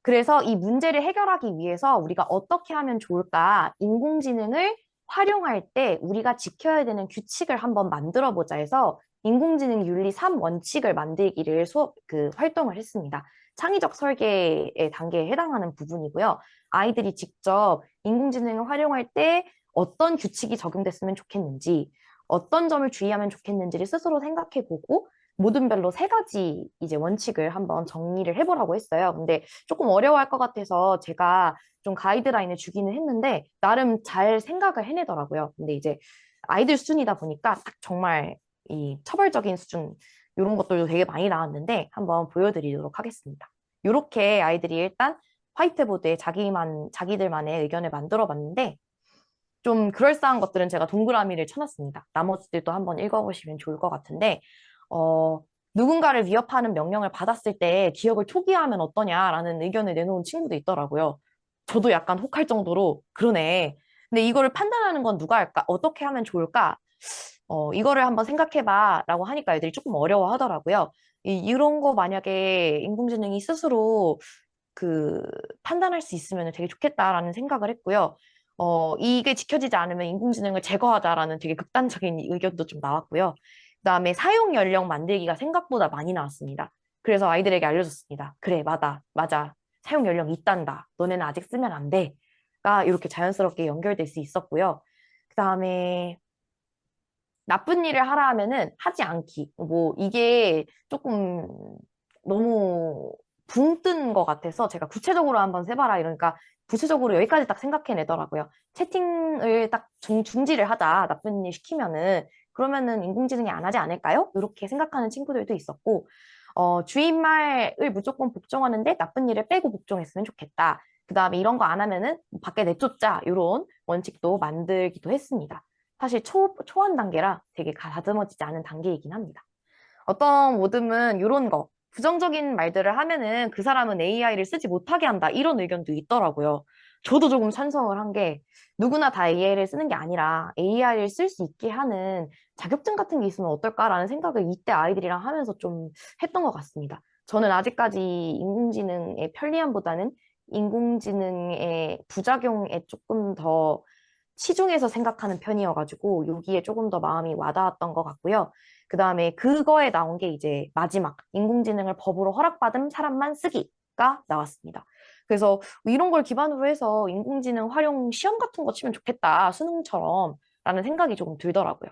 B: 그래서 이 문제를 해결하기 위해서 우리가 어떻게 하면 좋을까? 인공지능을 활용할 때 우리가 지켜야 되는 규칙을 한번 만들어 보자 해서 인공지능 윤리 3원칙을 만들기를 활동을 했습니다. 창의적 설계의 단계에 해당하는 부분이고요. 아이들이 직접 인공지능을 활용할 때 어떤 규칙이 적용됐으면 좋겠는지, 어떤 점을 주의하면 좋겠는지를 스스로 생각해보고 모든별로 세 가지 이제 원칙을 한번 정리를 해보라고 했어요. 근데 조금 어려워할 것 같아서 제가 좀 가이드라인을 주기는 했는데 나름 잘 생각을 해내더라고요. 근데 이제 아이들 수준이다 보니까 딱 정말 이 처벌적인 수준 이런 것들도 되게 많이 나왔는데 한번 보여드리도록 하겠습니다. 이렇게 아이들이 일단 화이트보드에 자기들만의 의견을 만들어 봤는데 좀 그럴싸한 것들은 제가 동그라미를 쳐놨습니다. 나머지들도 한번 읽어보시면 좋을 것 같은데, 어, 누군가를 위협하는 명령을 받았을 때 기억을 초기화하면 어떠냐라는 의견을 내놓은 친구도 있더라고요. 저도 약간 혹할 정도로 그러네. 근데 이거를 판단하는 건 누가 할까? 어떻게 하면 좋을까? 이거를 한번 생각해봐 라고 하니까 애들이 조금 어려워 하더라고요. 이런 거 만약에 인공지능이 스스로 그 판단할 수 있으면 되게 좋겠다라는 생각을 했고요. 이게 지켜지지 않으면 인공지능을 제거하자라는 되게 극단적인 의견도 좀 나왔고요. 그다음에 사용 연령 만들기가 생각보다 많이 나왔습니다. 그래서 아이들에게 알려줬습니다. 그래, 맞아, 맞아. 사용 연령 있단다. 너네는 아직 쓰면 안 돼. 가 이렇게 자연스럽게 연결될 수 있었고요. 그다음에 나쁜 일을 하라 하면은 하지 않기. 뭐 이게 조금 너무 붕 뜬 것 같아서 제가 구체적으로 한번 세봐라 이러니까 구체적으로 여기까지 딱 생각해내더라고요. 채팅을 딱 중지를 하자. 나쁜 일 시키면은 그러면은 인공지능이 안 하지 않을까요? 이렇게 생각하는 친구들도 있었고 주인말을 무조건 복종하는데 나쁜 일을 빼고 복종했으면 좋겠다. 그 다음에 이런 거 안 하면은 밖에 내쫓자. 이런 원칙도 만들기도 했습니다. 사실 초안 단계라 되게 다듬어지지 않은 단계이긴 합니다. 어떤 모듬은 이런 거, 부정적인 말들을 하면은 그 사람은 AI를 쓰지 못하게 한다. 이런 의견도 있더라고요. 저도 조금 찬성을 한 게 누구나 다 AI를 쓰는 게 아니라 AI를 쓸 수 있게 하는 자격증 같은 게 있으면 어떨까라는 생각을 이때 아이들이랑 하면서 좀 했던 것 같습니다. 저는 아직까지 인공지능의 편리함보다는 인공지능의 부작용에 조금 더 시중에서 생각하는 편이어가지고 여기에 조금 더 마음이 와닿았던 것 같고요. 그 다음에 그거에 나온 게 이제 마지막 인공지능을 법으로 허락받은 사람만 쓰기가 나왔습니다. 그래서 이런 걸 기반으로 해서 인공지능 활용 시험 같은 거 치면 좋겠다. 수능처럼 라는 생각이 조금 들더라고요.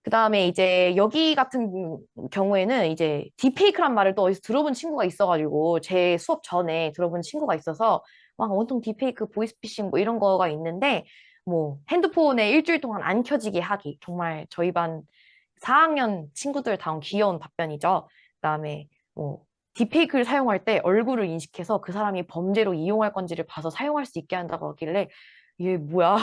B: 그 다음에 이제 여기 같은 경우에는 이제 딥페이크란 말을 또 어디서 들어본 친구가 있어가지고 제 수업 전에 들어본 친구가 있어서 막 온통 딥페이크 보이스피싱 뭐 이런 거가 있는데 뭐 핸드폰에 일주일 동안 안 켜지게 하기 정말 저희 반 4학년 친구들 다운 귀여운 답변이죠. 그 다음에 뭐 딥페이크를 사용할 때 얼굴을 인식해서 그 사람이 범죄로 이용할 건지를 봐서 사용할 수 있게 한다고 하길래 얘 뭐야?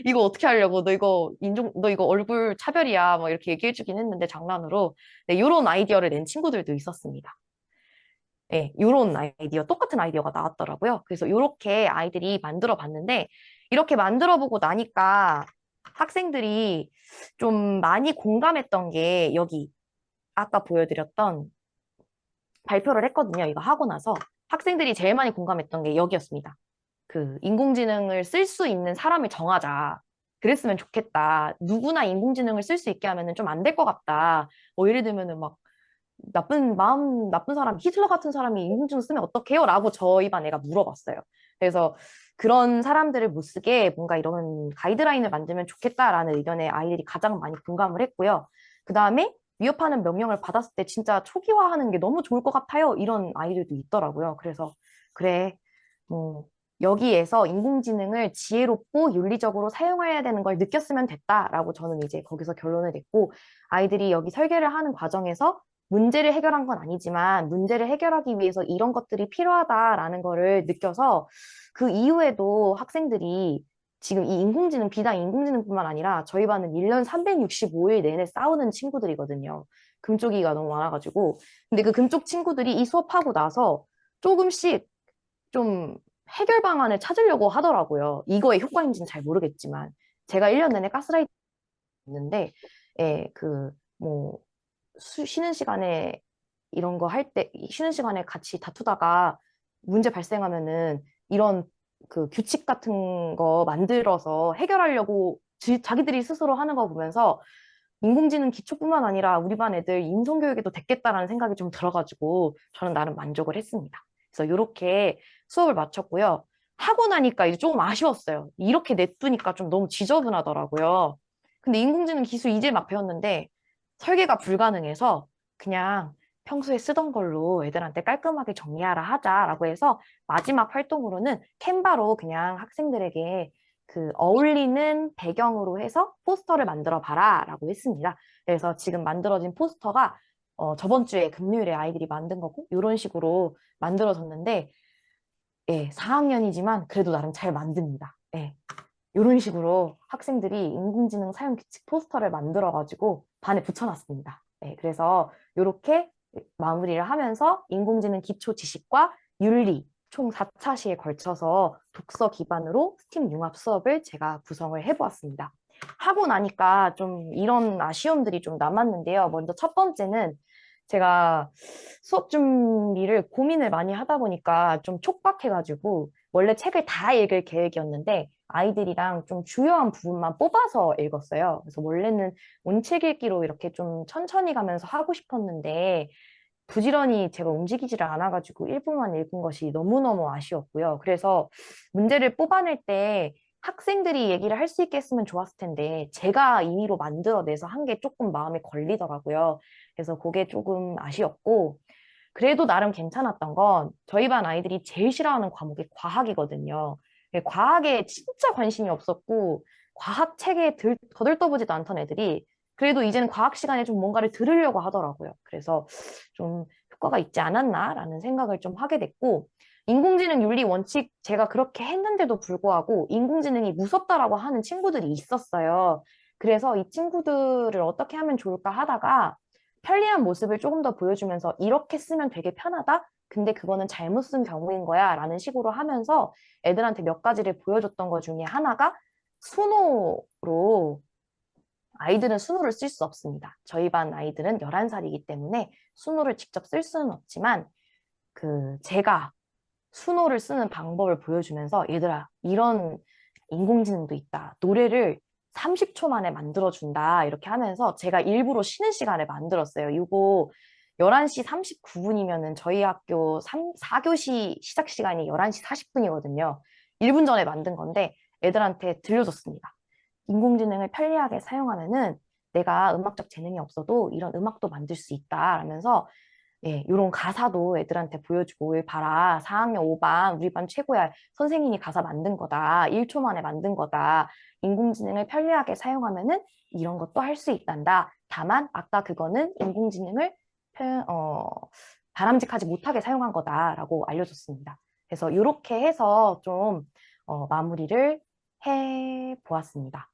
B: 이거 어떻게 하려고? 너 이거 얼굴 차별이야. 뭐 이렇게 얘기해 주긴 했는데 장난으로. 네, 요런 아이디어를 낸 친구들도 있었습니다. 네, 요런 아이디어, 똑같은 아이디어가 나왔더라고요. 그래서 요렇게 아이들이 만들어 봤는데, 이렇게 만들어 보고 나니까 학생들이 좀 많이 공감했던 게 여기 아까 보여드렸던 발표를 했거든요. 이거 하고 나서 학생들이 제일 많이 공감했던 게 여기였습니다. 그 인공지능을 쓸 수 있는 사람을 정하자. 그랬으면 좋겠다. 누구나 인공지능을 쓸 수 있게 하면은 좀 안 될 것 같다. 뭐 예를 들면은 막 마음 나쁜 사람, 히틀러 같은 사람이 인공지능 쓰면 어떡해요? 라고 저희 반 애가 물어봤어요. 그래서 그런 사람들을 못 쓰게 뭔가 이런 가이드라인을 만들면 좋겠다라는 의견에 아이들이 가장 많이 공감을 했고요. 그 다음에 위협하는 명령을 받았을 때 진짜 초기화하는 게 너무 좋을 것 같아요. 이런 아이들도 있더라고요. 그래서 그래, 뭐 여기에서 인공지능을 지혜롭고 윤리적으로 사용해야 되는 걸 느꼈으면 됐다라고 저는 이제 거기서 결론을 냈고 아이들이 여기 설계를 하는 과정에서 문제를 해결한 건 아니지만 문제를 해결하기 위해서 이런 것들이 필요하다라는 거를 느껴서 그 이후에도 학생들이 지금 이 인공지능, 비단 인공지능뿐만 아니라 저희 반은 1년 365일 내내 싸우는 친구들이거든요. 금쪽이가 너무 많아가지고. 근데 그 금쪽 친구들이 이 수업하고 나서 조금씩 좀 해결 방안을 찾으려고 하더라고요. 이거의 효과인지는 잘 모르겠지만. 제가 1년 내내 가스라이팅 했는데, 예, 뭐, 쉬는 시간에 이런 거 할 때, 쉬는 시간에 같이 다투다가 문제 발생하면은 이런 그 규칙 같은 거 만들어서 해결하려고 자기들이 스스로 하는 거 보면서 인공지능 기초뿐만 아니라 우리 반 애들 인성교육에도 됐겠다라는 생각이 좀 들어가지고 저는 나름 만족을 했습니다. 그래서 이렇게 수업을 마쳤고요. 하고 나니까 이제 조금 아쉬웠어요. 이렇게 냅두니까 좀 너무 지저분하더라고요. 근데 인공지능 기술 이제 막 배웠는데 설계가 불가능해서 그냥 평소에 쓰던 걸로 애들한테 깔끔하게 정리하라 하자라고 해서 마지막 활동으로는 캔바로 그냥 학생들에게 그 어울리는 배경으로 해서 포스터를 만들어 봐라 라고 했습니다. 그래서 지금 만들어진 포스터가 저번 주에 금요일에 아이들이 만든 거고 이런 식으로 만들어졌는데 예, 4학년이지만 그래도 나름 잘 만듭니다. 예. 이런 식으로 학생들이 인공지능 사용 규칙 포스터를 만들어가지고 반에 붙여놨습니다. 네, 그래서 이렇게 마무리를 하면서 인공지능 기초 지식과 윤리 총 4차 시에 걸쳐서 독서 기반으로 스팀 융합 수업을 제가 구성을 해보았습니다. 하고 나니까 좀 이런 아쉬움들이 좀 남았는데요. 먼저 첫 번째는 제가 수업 준비를 고민을 많이 하다 보니까 좀 촉박해가지고 원래 책을 다 읽을 계획이었는데 아이들이랑 좀 주요한 부분만 뽑아서 읽었어요. 그래서 원래는 온책 읽기로 이렇게 좀 천천히 가면서 하고 싶었는데 부지런히 제가 움직이지를 않아가지고 일부만 읽은 것이 너무너무 아쉬웠고요. 그래서 문제를 뽑아낼 때 학생들이 얘기를 할 수 있게 했으면 좋았을 텐데 제가 임의로 만들어내서 한 게 조금 마음에 걸리더라고요. 그래서 그게 조금 아쉬웠고 그래도 나름 괜찮았던 건 저희 반 아이들이 제일 싫어하는 과목이 과학이거든요. 과학에 진짜 관심이 없었고 과학 책에 거들떠보지도 않던 애들이 그래도 이제는 과학 시간에 좀 뭔가를 들으려고 하더라고요. 그래서 좀 효과가 있지 않았나라는 생각을 좀 하게 됐고 인공지능 윤리 원칙 제가 그렇게 했는데도 불구하고 인공지능이 무섭다라고 하는 친구들이 있었어요. 그래서 이 친구들을 어떻게 하면 좋을까 하다가 편리한 모습을 조금 더 보여주면서 이렇게 쓰면 되게 편하다? 근데 그거는 잘못 쓴 경우인 거야 라는 식으로 하면서 애들한테 몇 가지를 보여줬던 것 중에 하나가 수노로 아이들은 수노를 쓸 수 없습니다. 저희 반 아이들은 11살이기 때문에 수노를 직접 쓸 수는 없지만 제가 수노를 쓰는 방법을 보여주면서 얘들아 이런 인공지능도 있다. 노래를 30초 만에 만들어준다. 이렇게 하면서 제가 일부러 쉬는 시간에 만들었어요. 이거 11시 39분이면은 저희 학교 4교시 시작 시간이 11시 40분이거든요. 1분 전에 만든 건데 애들한테 들려줬습니다. 인공지능을 편리하게 사용하면은 내가 음악적 재능이 없어도 이런 음악도 만들 수 있다. 라면서 예, 이런 가사도 애들한테 보여주고, 왜 봐라. 4학년 5반, 우리 반 최고야. 선생님이 가사 만든 거다. 1초 만에 만든 거다. 인공지능을 편리하게 사용하면은 이런 것도 할 수 있단다. 다만, 아까 그거는 인공지능을 바람직하지 못하게 사용한 거다라고 알려줬습니다. 그래서 이렇게 해서 좀 마무리를 해 보았습니다.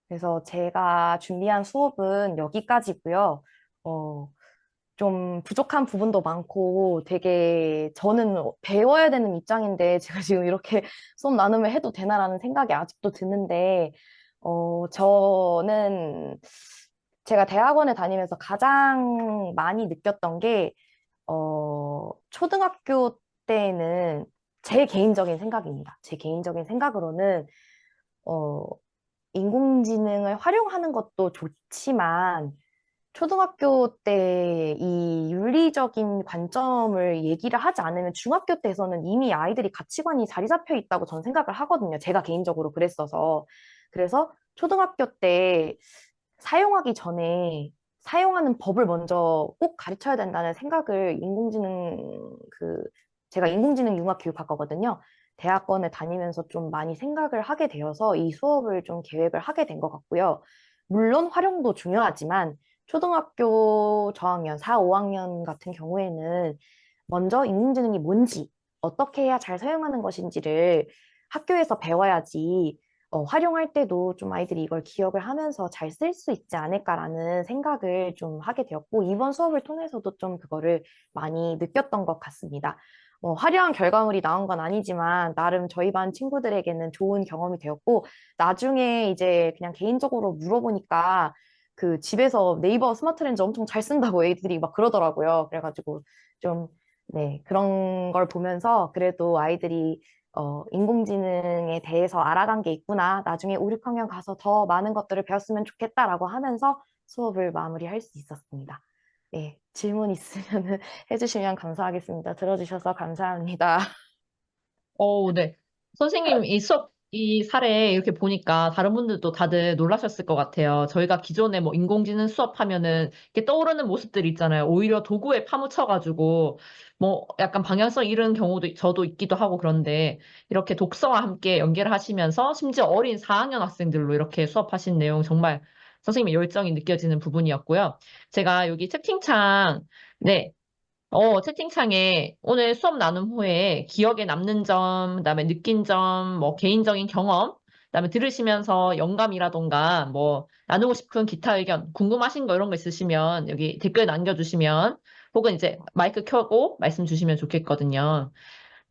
B: 그래서 제가 준비한 수업은 여기까지고요. 어, 좀 부족한 부분도 많고 되게 저는 배워야 되는 입장인데 제가 지금 이렇게 수업 나눔을 해도 되나라는 생각이 아직도 드는데 저는 제가 대학원에 다니면서 가장 많이 느꼈던 게 초등학교 때는 제 개인적인 생각입니다. 제 개인적인 생각으로는 어, 인공지능을 활용하는 것도 좋지만 초등학교 때 이 윤리적인 관점을 얘기를 하지 않으면 중학교 때에서는 이미 아이들이 가치관이 자리 잡혀 있다고 전 생각을 하거든요. 제가 개인적으로 그랬어서. 그래서 초등학교 때 사용하기 전에 사용하는 법을 먼저 꼭 가르쳐야 된다는 생각을 제가 인공지능 융합 교육학과거든요. 대학원에 다니면서 좀 많이 생각을 하게 되어서 이 수업을 좀 계획을 하게 된 것 같고요. 물론 활용도 중요하지만 초등학교 저학년, 4, 5학년 같은 경우에는 먼저 인공지능이 뭔지, 어떻게 해야 잘 사용하는 것인지를 학교에서 배워야지 활용할 때도 좀 아이들이 이걸 기억을 하면서 잘 쓸 수 있지 않을까라는 생각을 좀 하게 되었고, 이번 수업을 통해서도 좀 그거를 많이 느꼈던 것 같습니다. 화려한 결과물이 나온 건 아니지만, 나름 저희 반 친구들에게는 좋은 경험이 되었고, 나중에 이제 그냥 개인적으로 물어보니까, 집에서 네이버 스마트 렌즈 엄청 잘 쓴다고 애들이 막 그러더라고요. 그래가지고 좀, 네, 그런 걸 보면서 그래도 아이들이 인공지능에 대해서 알아간 게 있구나. 나중에 5, 6학년 가서 더 많은 것들을 배웠으면 좋겠다라고 하면서 수업을 마무리할 수 있었습니다. 네, 질문 있으면 해주시면 감사하겠습니다. 들어주셔서 감사합니다.
A: 네. 선생님, 이 수업, 이 사례 이렇게 보니까 다른 분들도 다들 놀라셨을 것 같아요. 저희가 기존에 뭐 인공지능 수업하면은 이렇게 떠오르는 모습들이 있잖아요. 오히려 도구에 파묻혀가지고 뭐 약간 방향성 잃은 경우도 저도 있기도 하고 그런데 이렇게 독서와 함께 연계를 하시면서 심지어 어린 4학년 학생들로 이렇게 수업하신 내용 정말 선생님의 열정이 느껴지는 부분이었고요. 제가 여기 채팅창, 네. 채팅창에 오늘 수업 나눔 후에 기억에 남는 점, 그다음에 느낀 점, 뭐 개인적인 경험, 그다음에 들으시면서 영감이라던가 뭐 나누고 싶은 기타 의견, 궁금하신 거 이런 거 있으시면 여기 댓글 남겨주시면 혹은 이제 마이크 켜고 말씀 주시면 좋겠거든요.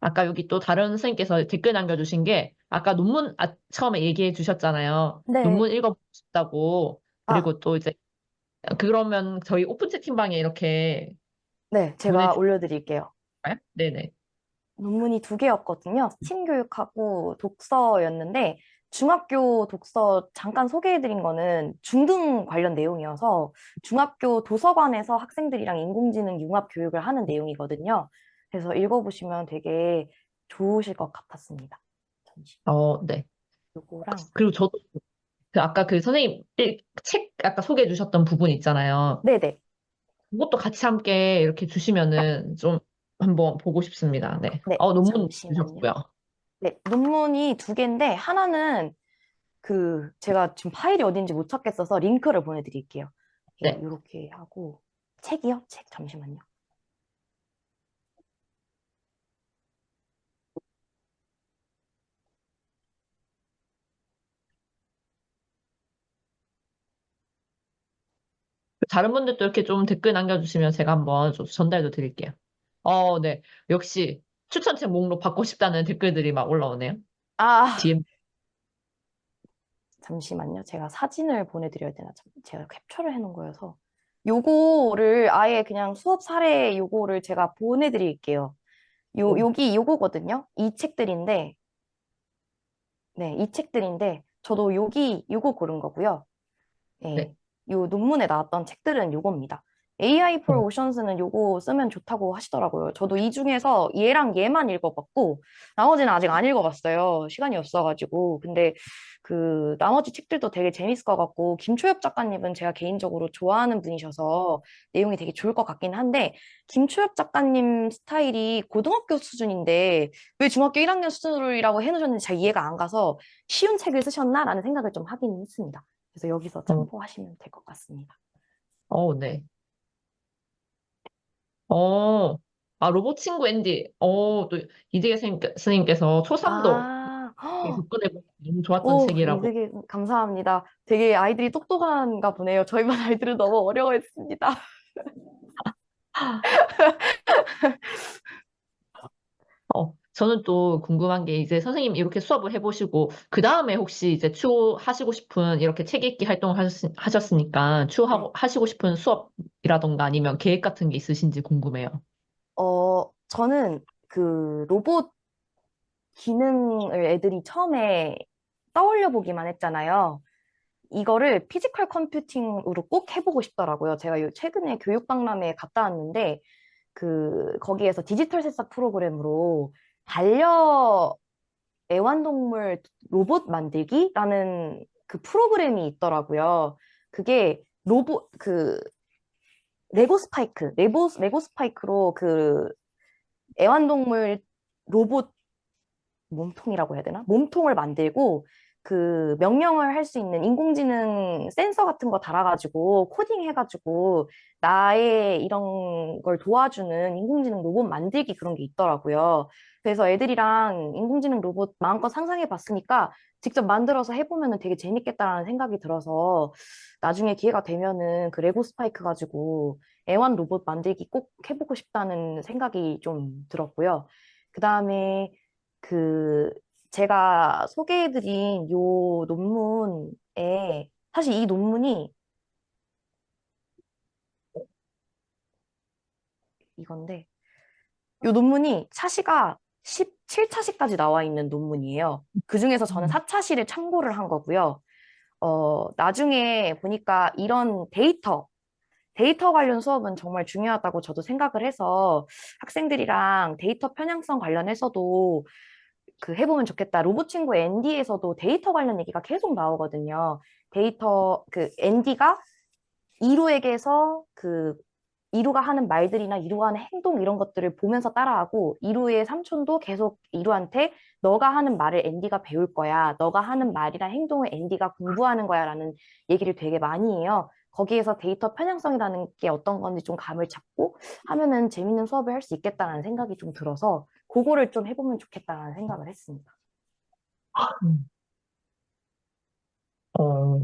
A: 아까 여기 또 다른 선생님께서 댓글 남겨주신 게 아까 논문 처음에 얘기해 주셨잖아요.
B: 네.
A: 논문 읽어보고 싶다고.
B: 아,
A: 그리고 또 이제 그러면 저희 오픈 채팅방에 이렇게
B: 네. 제가
A: 보내주실까요?
B: 올려드릴게요.
A: 네네.
B: 논문이 두 개였거든요. 스팀 교육하고 독서였는데, 중학교 독서 잠깐 소개해드린 거는 중등 관련 내용이어서 중학교 도서관에서 학생들이랑 인공지능 융합 교육을 하는 내용이거든요. 그래서 읽어보시면 되게 좋으실 것 같았습니다. 잠시만요.
A: 네.
B: 요거랑,
A: 그리고 저도 그 아까 그 선생님 책 아까 소개해 주셨던 부분 있잖아요.
B: 네네.
A: 그것도 같이 함께 이렇게 주시면은 좀 한번 보고 싶습니다. 네.
B: 네,
A: 논문
B: 잠시만요.
A: 주셨고요.
B: 네, 논문이 두 개인데, 하나는 제가 지금 파일이 어딘지 못 찾겠어서 링크를 보내드릴게요.
A: 네.
B: 이렇게 하고, 책이요? 책, 잠시만요.
A: 다른 분들도 이렇게 좀 댓글 남겨주시면 제가 한번 좀 전달도 드릴게요. 네. 역시 추천책 목록 받고 싶다는 댓글들이 막 올라오네요.
B: 아,
A: DM.
B: 잠시만요. 제가 사진을 보내드려야 되나? 제가 캡처를 해놓은 거여서. 요거를 아예 그냥 수업 사례 요거를 제가 보내드릴게요. 여기 요거거든요. 이 책들인데, 네, 이 책들인데, 저도 요거 고른 거고요.
A: 네.
B: 예, 요 논문에 나왔던 책들은 요겁니다. AI for
A: 어,
B: Oceans는 요거 쓰면 좋다고 하시더라고요. 저도 이 중에서 얘랑 얘만 읽어봤고, 나머지는 아직 안 읽어봤어요. 시간이 없어가지고. 근데 나머지 책들도 되게 재밌을 것 같고, 김초엽 작가님은 제가 개인적으로 좋아하는 분이셔서 내용이 되게 좋을 것 같긴 한데, 김초엽 작가님 스타일이 고등학교 수준인데, 왜 중학교 1학년 수준이라고 해놓으셨는지 잘 이해가 안 가서 쉬운 책을 쓰셨나라는 생각을 좀 하긴 했습니다. 그래서 여기서
A: 어,
B: 참고하시면 될 것 같습니다.
A: 네. 로봇 친구 앤디. 또 이재계 선생님께서 초삼도
B: 아,
A: 접근해보고 너무 좋았던
B: 오,
A: 책이라고.
B: 되게 감사합니다. 되게 아이들이 똑똑한가 보네요. 저희 반 아이들은 너무 어려워했습니다.
A: 저는 또 궁금한 게 이제 선생님 이렇게 수업을 해보시고, 그 다음에 혹시 이제 추하시고 싶은 이렇게 책 읽기 활동을 하셨으니까
B: 네.
A: 하시고 싶은 수업이라던가 아니면 계획 같은 게 있으신지 궁금해요.
B: 저는 로봇 기능을 애들이 처음에 떠올려 보기만 했잖아요. 이거를 피지컬 컴퓨팅으로 꼭 해보고 싶더라고요. 제가 최근에 교육박람회에 갔다 왔는데, 거기에서 디지털 새싹 프로그램으로 애완동물 로봇 만들기라는 그 프로그램이 있더라고요. 그게 레고 스파이크로 애완동물 로봇 몸통이라고 해야 되나? 몸통을 만들고 명령을 할 수 있는 인공지능 센서 같은 거 달아가지고 코딩해가지고 나의 이런 걸 도와주는 인공지능 로봇 만들기 그런 게 있더라고요. 그래서 애들이랑 인공지능 로봇 마음껏 상상해 봤으니까 직접 만들어서 해보면 되게 재밌겠다라는 생각이 들어서 나중에 기회가 되면은 그 레고 스파이크 가지고 애완 로봇 만들기 꼭 해보고 싶다는 생각이 좀 들었고요. 그 다음에 그 제가 소개해드린 요 논문에 사실 이 논문이 이건데 요 논문이 차시가 17차시까지 나와 있는 논문이에요. 그중에서 저는
A: 음.
B: 4차시를 참고를 한 거고요. 나중에 보니까 이런 데이터 관련 수업은 정말 중요하다고 저도 생각을 해서 학생들이랑 데이터 편향성 관련해서도 그 해보면 좋겠다. 로봇 친구 앤디에서도 데이터 관련 얘기가 계속 나오거든요. 데이터 그 앤디가 이루에게서 그 이루가 하는 말들이나 이루가 하는 행동 이런 것들을 보면서 따라하고 이루의 삼촌도 계속 이루한테 너가 하는 말을 앤디가 배울 거야. 너가 하는 말이랑 행동을 앤디가 공부하는 거야라는 얘기를 되게 많이 해요. 거기에서 데이터 편향성이라는 게 어떤 건지 좀 감을 잡고 하면은 재밌는 수업을 할 수 있겠다라는 생각이 좀 들어서 그거를 좀 해보면 좋겠다라는 생각을 했습니다.
A: 음. 어,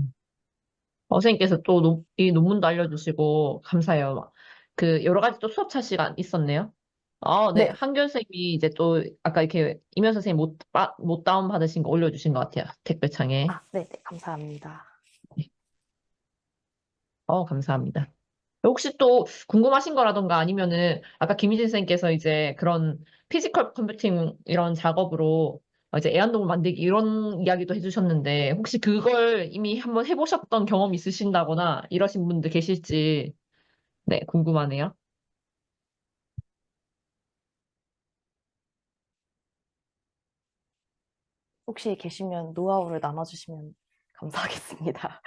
A: 선생님께서 또 이 논문도 알려주시고 감사해요. 그 여러 가지 또 수업차 시간 있었네요. 네.
B: 네.
A: 한결 선생님이 이제 또 아까 이렇게 이면 선생님 못 다운 받으신 거 올려주신 것 같아요. 댓글창에.
B: 아, 네, 네, 감사합니다.
A: 네. 감사합니다. 혹시 또 궁금하신 거라던가 아니면은 아까 김희진 선생님께서 이제 그런 피지컬 컴퓨팅 이런 작업으로 이제 애완동물 만들기 이런 이야기도 해주셨는데 혹시 그걸 이미 한번 해보셨던 경험 있으신다거나 이러신 분들 계실지 네, 궁금하네요.
B: 혹시 계시면 노하우를 나눠주시면 감사하겠습니다.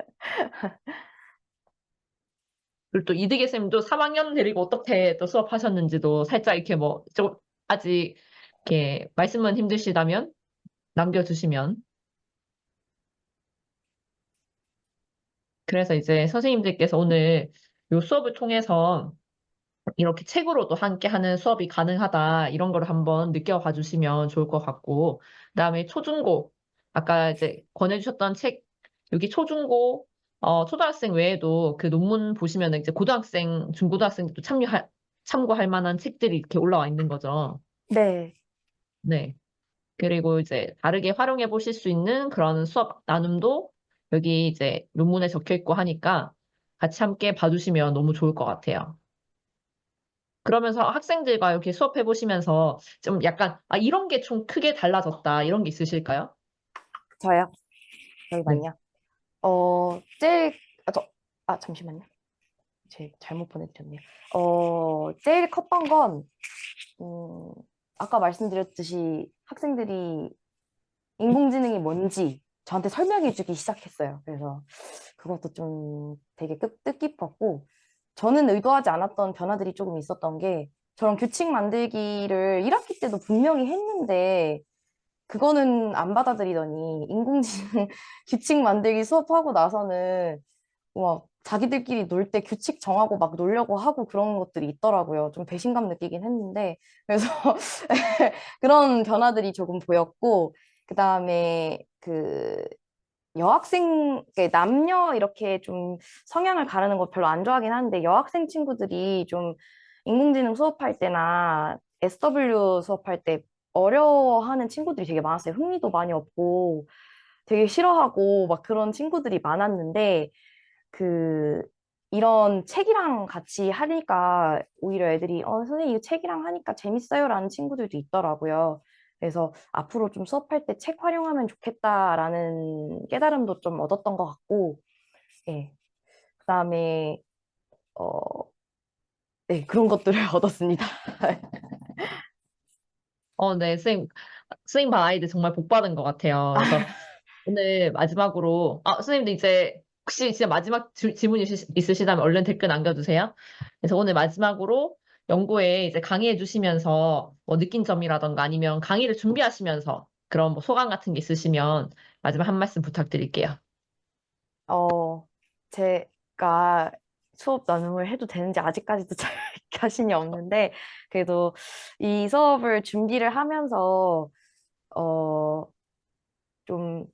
A: 그리고 또 이득의 쌤도 3학년 데리고 어떻게 또 수업하셨는지도 살짝 이렇게 뭐 좀 아직 이렇게 말씀은 힘드시다면 남겨주시면 그래서 이제 선생님들께서 오늘 이 수업을 통해서 이렇게 책으로도 함께 하는 수업이 가능하다, 이런 걸 한번 느껴봐 주시면 좋을 것 같고, 그다음에 초중고, 아까 이제 권해주셨던 책, 여기 초중고, 초등학생 외에도 그 논문 보시면 이제 고등학생, 중고등학생도 참고할 만한 책들이 이렇게 올라와 있는 거죠.
B: 네.
A: 네. 그리고 이제 다르게 활용해 보실 수 있는 그런 수업 나눔도 여기 이제 논문에 적혀 있고 하니까 같이 함께 봐주시면 너무 좋을 것 같아요. 그러면서 학생들과 이렇게 수업해 보시면서 좀 약간, 이런 게 좀 크게 달라졌다, 이런 게 있으실까요?
B: 저요?
A: 네.
B: 잠시만요. 제일, 잠시만요. 제 잘못 보내드렸네요. 제일 컸던 건, 음, 아까 말씀드렸듯이 학생들이 인공지능이 뭔지 저한테 설명해 주기 시작했어요. 그래서 그것도 좀 되게 뜻깊었고, 저는 의도하지 않았던 변화들이 조금 있었던 게, 저런 규칙 만들기를 1학기 때도 분명히 했는데, 그거는 안 받아들이더니, 인공지능 규칙 만들기 수업하고 나서는, 와, 자기들끼리 놀 때 규칙 정하고 막 놀려고 하고 그런 것들이 있더라고요. 좀 배신감 느끼긴 했는데. 그래서 그런 변화들이 조금 보였고, 그 다음에 그 여학생, 남녀 이렇게 좀 성향을 가르는 거 별로 안 좋아하긴 하는데, 여학생 친구들이 좀 인공지능 수업할 때나 SW 수업할 때 어려워하는 친구들이 되게 많았어요. 흥미도 많이 없고 되게 싫어하고 막 그런 친구들이 많았는데, 그 이런 책이랑 같이 하니까 오히려 애들이 선생님 이거 책이랑 하니까 재밌어요라는 친구들도 있더라고요. 그래서 앞으로 좀 수업할 때 책 활용하면 좋겠다라는 깨달음도 좀 얻었던 것 같고, 예. 그다음에 어, 네, 그런 것들을 얻었습니다.
A: 네, 선생님 반 아이들 정말 복 받은 것 같아요. 그래서 오늘 마지막으로, 선생님도 이제 혹시 진짜 마지막 질문 있으시다면 얼른 댓글 남겨주세요. 그래서 오늘 마지막으로 연구에 이제 강의해 주시면서 뭐 느낀 점이라던가 아니면 강의를 준비하시면서 그런 뭐 소감 같은 게 있으시면 마지막 한 말씀 부탁드릴게요.
B: 어, 제가 수업 나눔을 해도 되는지 아직까지도 잘 자신이 없는데, 그래도 이 수업을 준비를 하면서, 어, 좀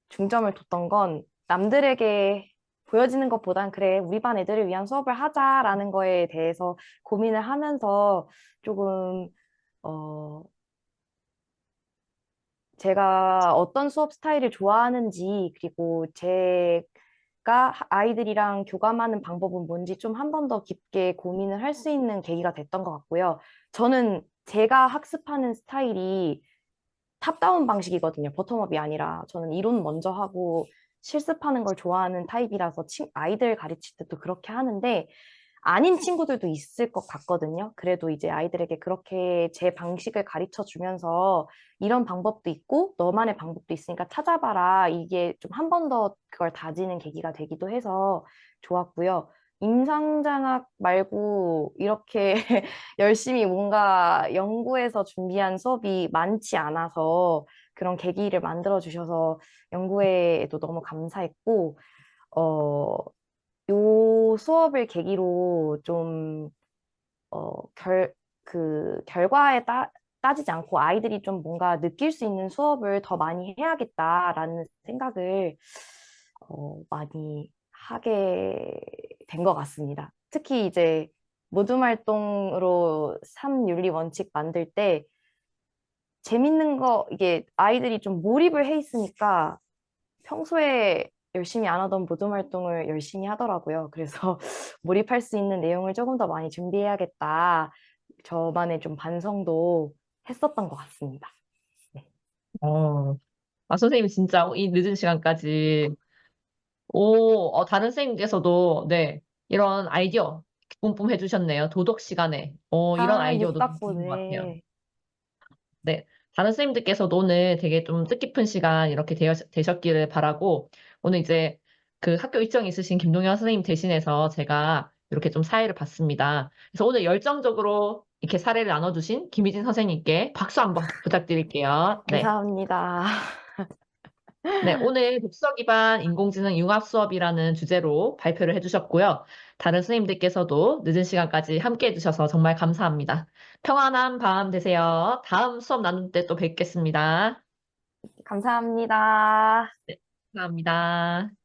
B: 중점을 뒀던 건 남들에게 보여지는 것보단 그래, 우리 반 애들을 위한 수업을 하자라는 거에 대해서 고민을 하면서 조금, 어, 제가 어떤 수업 스타일을 좋아하는지, 그리고 제가 아이들이랑 교감하는 방법은 뭔지 좀 한 번 더 깊게 고민을 할 수 있는 계기가 됐던 것 같고요. 저는 제가 학습하는 스타일이 탑다운 방식이거든요. 버텀업이 아니라. 저는 이론 먼저 하고 실습하는 걸 좋아하는 타입이라서 아이들 가르칠 때도 그렇게 하는데, 아닌 친구들도 있을 것 같거든요. 그래도 이제 아이들에게 그렇게 제 방식을 가르쳐 주면서 이런 방법도 있고 너만의 방법도 있으니까 찾아봐라. 이게 좀 한 번 더 그걸 다지는 계기가 되기도 해서 좋았고요. 임상장학 말고 이렇게 열심히 뭔가 연구해서 준비한 수업이 많지 않아서 그런 계기를 만들어 주셔서 연구회에도 너무 감사했고, 어, 요 수업을 계기로 좀, 결과에 따지지 않고 아이들이 좀 뭔가 느낄 수 있는 수업을 더 많이 해야겠다라는 생각을, 많이 하게 된 것 같습니다. 특히 이제 모둠 활동으로 3윤리 원칙 만들 때 재밌는 거, 이게 아이들이 좀 몰입을 해 있으니까 평소에 열심히 안 하던 모둠 활동을 열심히 하더라고요. 그래서 몰입할 수 있는 내용을 조금 더 많이 준비해야겠다. 저만의 좀 반성도 했었던 것 같습니다. 네.
A: 어, 선생님 진짜 이 늦은 시간까지 다른 선생님께서도 네, 이런 아이디어 뿜뿜 해주셨네요. 도덕 시간에. 이런
B: 아,
A: 아이디어도 좀
B: 육답고,
A: 좋은 것 같아요.
B: 네.
A: 네. 다른 선생님들께서도 오늘 되게 좀 뜻깊은 시간 이렇게 되셨기를 바라고, 오늘 이제 그 학교 일정이 있으신 김동현 선생님 대신해서 제가 이렇게 좀 사회를 봤습니다. 그래서 오늘 열정적으로 이렇게 사례를 나눠주신 김희진 선생님께 박수 한번 부탁드릴게요. 네.
B: 감사합니다.
A: 네, 오늘 독서 기반 인공지능 융합 수업이라는 주제로 발표를 해주셨고요. 다른 선생님들께서도 늦은 시간까지 함께 해주셔서 정말 감사합니다. 평안한 밤 되세요. 다음 수업 나눌 때 또 뵙겠습니다.
B: 감사합니다.
A: 네, 감사합니다.